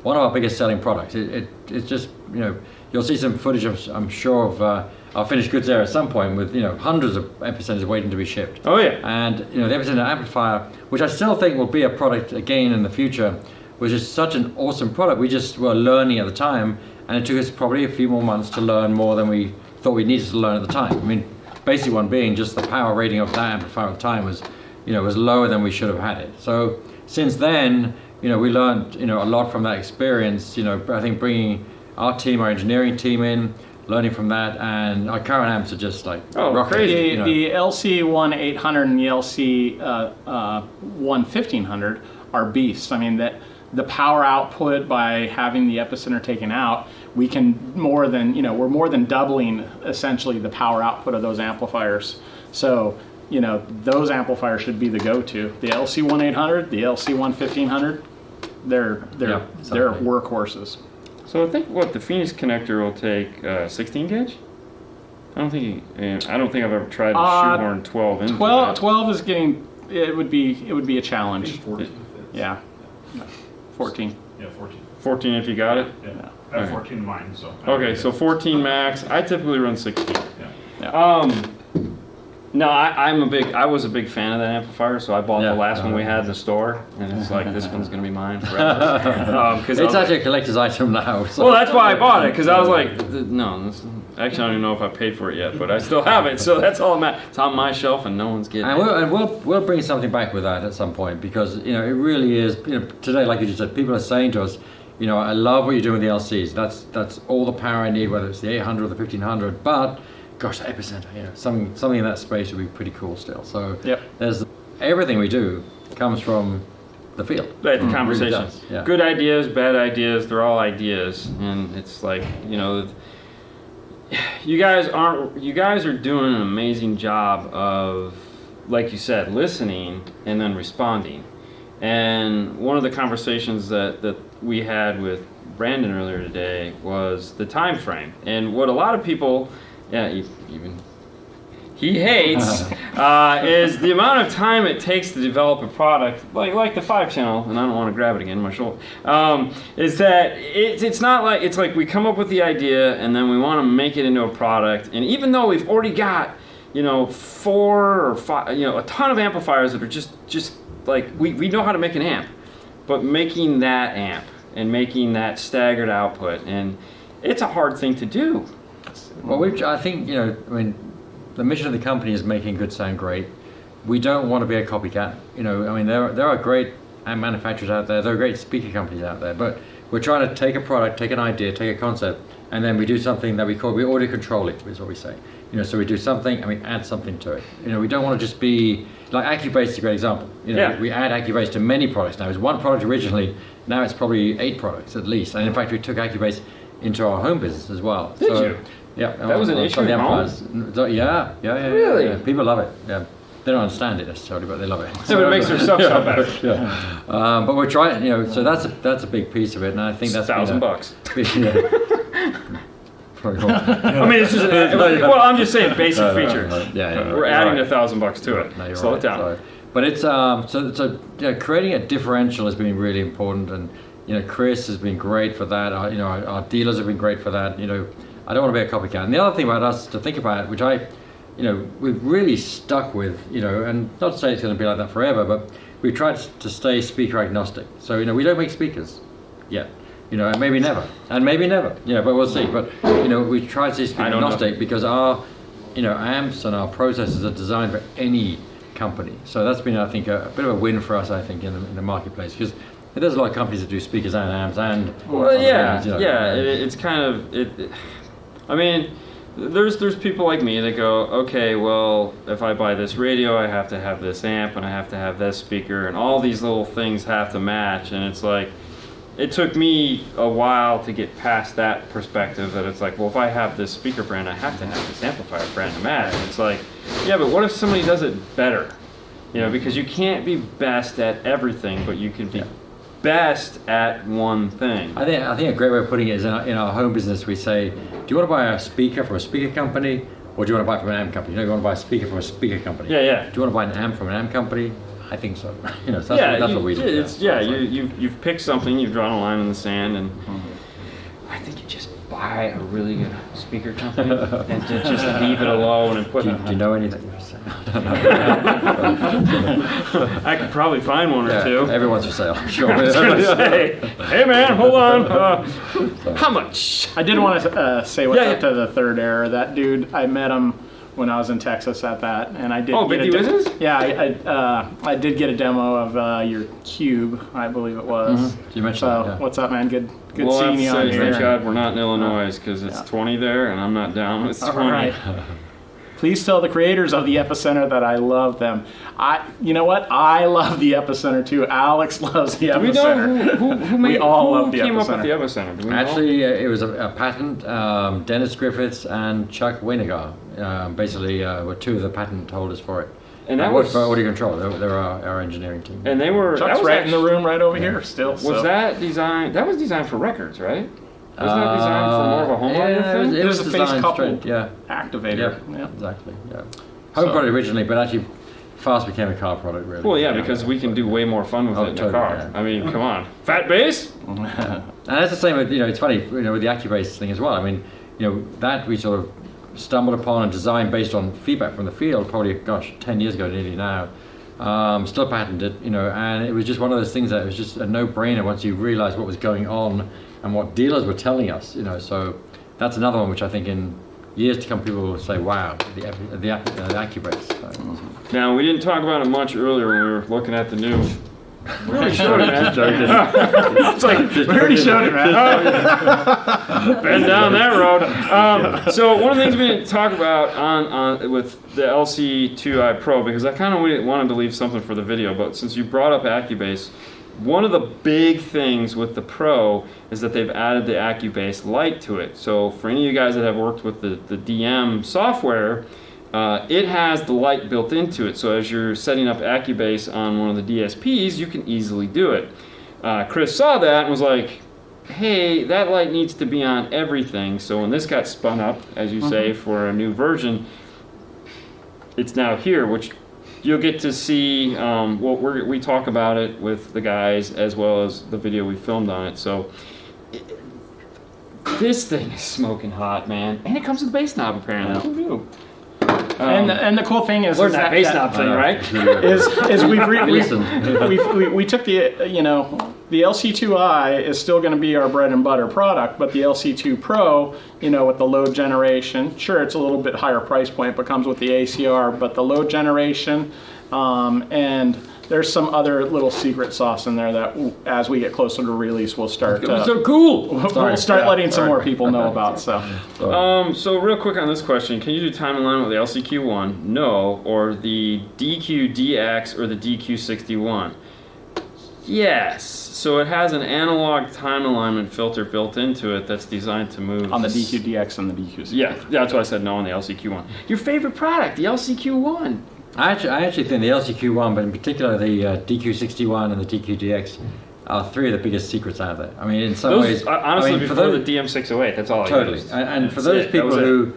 one of our biggest selling products. It's just, you'll see some footage I'm sure of our finished goods there at some point with hundreds of epicenters waiting to be shipped. Oh yeah. And the epicenter amplifier, which I still think will be a product again in the future, was just such an awesome product. We just were learning at the time, and it took us probably a few more months to learn more than we thought we needed to learn at the time. Basic one being just the power rating of that amplifier at the time was lower than we should have had it. So since then, we learned a lot from that experience. I think bringing our engineering team in, learning from that, and our current amps are just like crazy. The LC1800 and the LC1500 are beasts. That the power output by having the epicenter taken out, we can we're more than doubling essentially the power output of those amplifiers. So you know, those amplifiers should be the go-to. The LC1800, the LC1500, they're workhorses. So I think what the Phoenix connector will take 16 gauge. I don't think I've ever tried to shoehorn 12 into 12 is getting. It would be a challenge. 14. Yeah, 14. Yeah, 14. 14 if you got it. Yeah. I have 14 in mine, so. Okay, so 14 max. I typically run 16. Yeah. No, I was a big fan of that amplifier, so I bought the last one we had in the store, and it's like, this one's gonna be mine forever. It's actually a collector's item now. So. Well, that's why I bought it, because I was like, no, actually I don't even know if I paid for it yet, but I still have it, so that's all it's on my shelf, and no one's getting it. And we'll bring something back with that at some point, because you know it really is. You know, today, like you just said, people are saying to us, you know, I love what you're doing with the LCs. That's all the power I need, whether it's the 800 or the 1500, but gosh, the epicenter, you know, something in that space would be pretty cool still. So there's everything we do comes from the field. Right, the conversation. Really does, yeah. Good ideas, bad ideas, they're all ideas, and it's like, you know, you guys are doing an amazing job of, like you said, listening and then responding. And one of the conversations that we had with Brandon earlier today was the time frame, and what a lot of people, even he hates, is the amount of time it takes to develop a product, like the 5-channel, and I don't want to grab it again in my shoulder, is that it's not like, it's like we come up with the idea and then we want to make it into a product, and even though we've already got, you know, 4 or 5, you know, a ton of amplifiers that are just like, we know how to make an amp, but making that amp and making that staggered output, and it's a hard thing to do. Well, I think, you know, I mean, the mission of the company is making good sound great. We don't want to be a copycat. You know, I mean, there are great amp manufacturers out there. There are great speaker companies out there. But we're trying to take a product, take an idea, take a concept, and then we do something that we AudioControl it, is what we say. You know, so we do something and we add something to it. You know, we don't want to just be, like AccuBass is a great example. You know, we add AccuBass to many products now. It was one product originally, now it's probably 8 products at least. And in fact, we took AccuBass into our home business as well. Did you? Yeah, that was an issue in home? Yeah. Really? Yeah. People love it. Yeah, they don't understand it necessarily, but they love it. So it makes their stuff sound better. Yeah. But we're trying, you know, so that's a big piece of it, and I think that's $1,000. Probably more. I mean, it's just well, I'm just saying basic features. Yeah. We're adding $1,000 to it. No, you're Slow right. it down. Sorry. But it's so you know, creating a differential has been really important, and you know, Chris has been great for that. Our dealers have been great for that. You know, I don't want to be a copycat. And the other thing about us to think about, which we've really stuck with, you know, and not to say it's going to be like that forever, but we've tried to stay speaker agnostic. So, you know, we don't make speakers yet, you know, and maybe never, you know, but we'll see. But, you know, we try to stay speaker agnostic because our, you know, amps and our processors are designed for any company. So that's been, I think, a bit of a win for us, I think, in the marketplace, because there's a lot of companies that do speakers and amps and yeah, things, you know. it's kind of I mean, there's people like me that go, okay, well, if I buy this radio, I have to have this amp, and I have to have this speaker, and all these little things have to match, and it's like, it took me a while to get past that perspective, that it's like, well, if I have this speaker brand, I have to have this amplifier brand to match, and it's like, yeah, but what if somebody does it better? You know, because you can't be best at everything, but you can be best at one thing. I think a great way of putting it is in our home business, we say, do you want to buy a speaker from a speaker company, or do you want to buy it from an amp company? You know, you want to buy a speaker from a speaker company. Yeah. Do you want to buy an amp from an amp company? I think so. You know, so that's what we do. You've picked something, you've drawn a line in the sand, and I think you just buy a really good speaker company and just leave it alone and put. Do you know anything? I could probably find one or two. Everyone's for sale, I'm sure. I was going to say, hey man, hold on. How much? I did want to say what's up to the third error. That dude, I met him when I was in Texas at that, and I did. Oh, Big D Business? Yeah, I did get a demo of your Cube, I believe it was. You mentioned that. What's up, man? Good We'll seeing you on here. Thank God we're not in Illinois, because it's 20 there, and I'm not down with 20. All right. Please tell the creators of the Epicenter that I love them. You know what? I love the Epicenter too. Alex loves the Epicenter. Do we know who came up with the Epicenter? Do we know? Actually, it was a patent. Dennis Griffiths and Chuck Wienergar basically were two of the patent holders for it. And I that worked was for AudioControl. They're our engineering team. and they were Chuck's that was right in the room right over here still. Was that designed? That was designed for records, right? Wasn't that designed for more of a home audio yeah, thing? It was a face designed coupled yeah. activator. Yeah, Yeah. exactly. Yeah. Home product originally, but actually fast became a car product, really. Well, yeah, because we can do way more fun with it in totally, the car. yeah. I mean, come on, fat bass. And that's the same with, it's funny, with the AccuBase thing as well. I mean, that we sort of stumbled upon and designed based on feedback from the field, probably, 10 years ago nearly now. Still patented, and it was just one of those things that it was just a no-brainer once you realized what was going on and what dealers were telling us, so that's another one which I think in years to come people will say, wow, the AccuBase. So. Now, we didn't talk about it much earlier when we were looking at the new. We already showed it, man. It's like, we already showed it, man. Been down that road. So one of the things we didn't talk about on with the LC2i Pro, because I kind of wanted to leave something for the video, but since you brought up AccuBase, one of the big things with the Pro is that they've added the AccuBase Lite to it. So for any of you guys that have worked with the DM software, it has the light built into it. So as you're setting up AccuBase on one of the DSPs, you can easily do it. Chris saw that and was like, hey, that light needs to be on everything. So when this got spun up, as you say, for a new version, it's now here, which you'll get to see. We talk about it with the guys as well as the video we filmed on it. So this thing is smoking hot, man. And it comes with a bass knob, apparently. Who knew? And the cool thing is learn that bass knob thing, right? is we took the the LC2i is still going to be our bread and butter product, but the LC2 Pro, with the load generation, sure, it's a little bit higher price point, but comes with the ACR, but the load generation, and there's some other little secret sauce in there that, as we get closer to release, we'll start. So cool. We'll start letting some more people know about. So real quick on this question: can you do time alignment with the LCQ1? No, or the DQ-DX or the DQ61? Yes. So it has an analog time alignment filter built into it that's designed to move on the DQ-DX and the DQ61. Yeah, that's why I said no on the LCQ1. Your favorite product, the LCQ1. I actually think the LCQ1, but in particular the DQ61 and the DQ-DX, are three of the biggest secrets out there. I mean, in some ways, honestly, before the DM608, that's all I totally. used. And for those people who,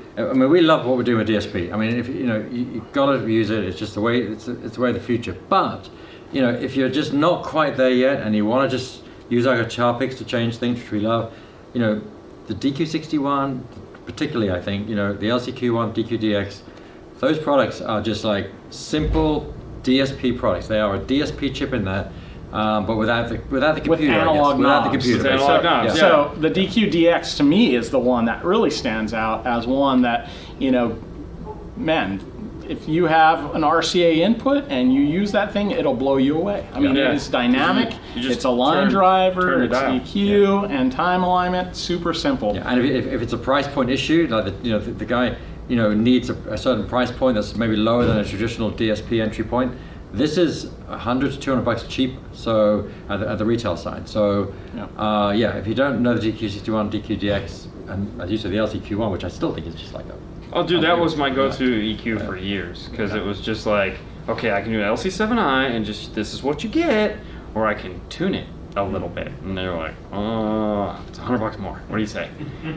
we love what we're doing with DSP. I mean, if you've got to use it. It's just the way it's the way of the future. But if you're just not quite there yet, and you want to just use our guitar picks to change things, which we love, the DQ61, particularly, I think, the LCQ1, DQ-DX. Those products are just like simple DSP products. They are a DSP chip in there, but without the computer. With analog knobs. Without the computer. With analog knobs. So the DQ-DX to me is the one that really stands out as one that, man, if you have an RCA input and you use that thing, it'll blow you away. I mean, it's dynamic. It's a line driver. It's EQ and time alignment. Super simple. Yeah, and if it's a price point issue, like the guy needs a certain price point that's maybe lower than a traditional DSP entry point, this is $100 to $200 cheap. So at the retail side. So if you don't know the DQ61, DQ-DX, and as you said, the LCQ1, which I still think is just like a. Oh, dude, that was my go-to EQ for years, because it was just like, okay, I can do an LC7i, and just this is what you get, or I can tune it a little bit. And they were like, oh, it's $100 more. What do you say?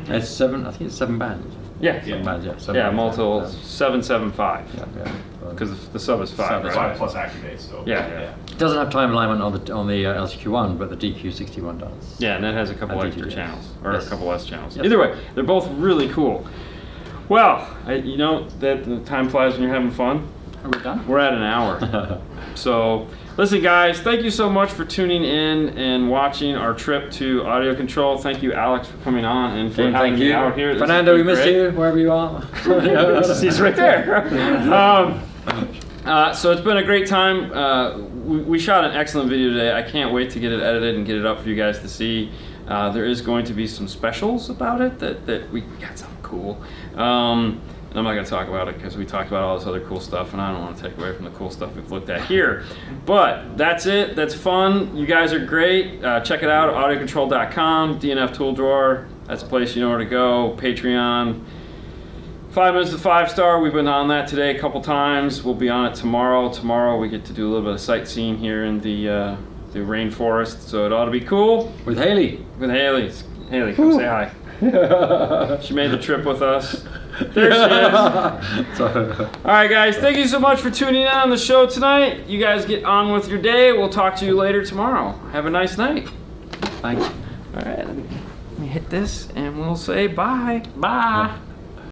It's 7. I think it's 7 bands. Yeah. 7 bands. Yeah. 7 yeah, bands, multiple 775. Yeah. Because the sub is 5. Right? 5 plus AccuBase. So Yeah. It doesn't have time alignment on the LCQ1, but the DQ61 does. Yeah, and that has a couple And extra DQ, channels, or yes. a couple less channels. Yes. Either way, they're both really cool. Well, that the time flies when you're having fun. Are we done? We're at an hour. So, listen, guys, thank you so much for tuning in and watching our trip to AudioControl. Thank you, Alex, for coming on and for having me out here. Fernando, we miss you wherever you are. He's right there. So it's been a great time. We shot an excellent video today. I can't wait to get it edited and get it up for you guys to see. There is going to be some specials about it that we got something cool. And I'm not going to talk about it because we talked about all this other cool stuff, and I don't want to take away from the cool stuff we've looked at here. But that's it. That's fun. You guys are great. Check it out at audiocontrol.com, DNF Tool Drawer. That's a place you know where to go. Patreon. 5 Minutes to 5 Star. We've been on that today a couple times. We'll be on it tomorrow. Tomorrow we get to do a little bit of sightseeing here in the rainforest, so it ought to be cool. With Haley. With Haley. Haley, come say hi. She made the trip with us. There she is. All right, guys. Thank you so much for tuning in on the show tonight. You guys get on with your day. We'll talk to you later tomorrow. Have a nice night. Thanks. All right. Let me hit this, and we'll say bye. Bye.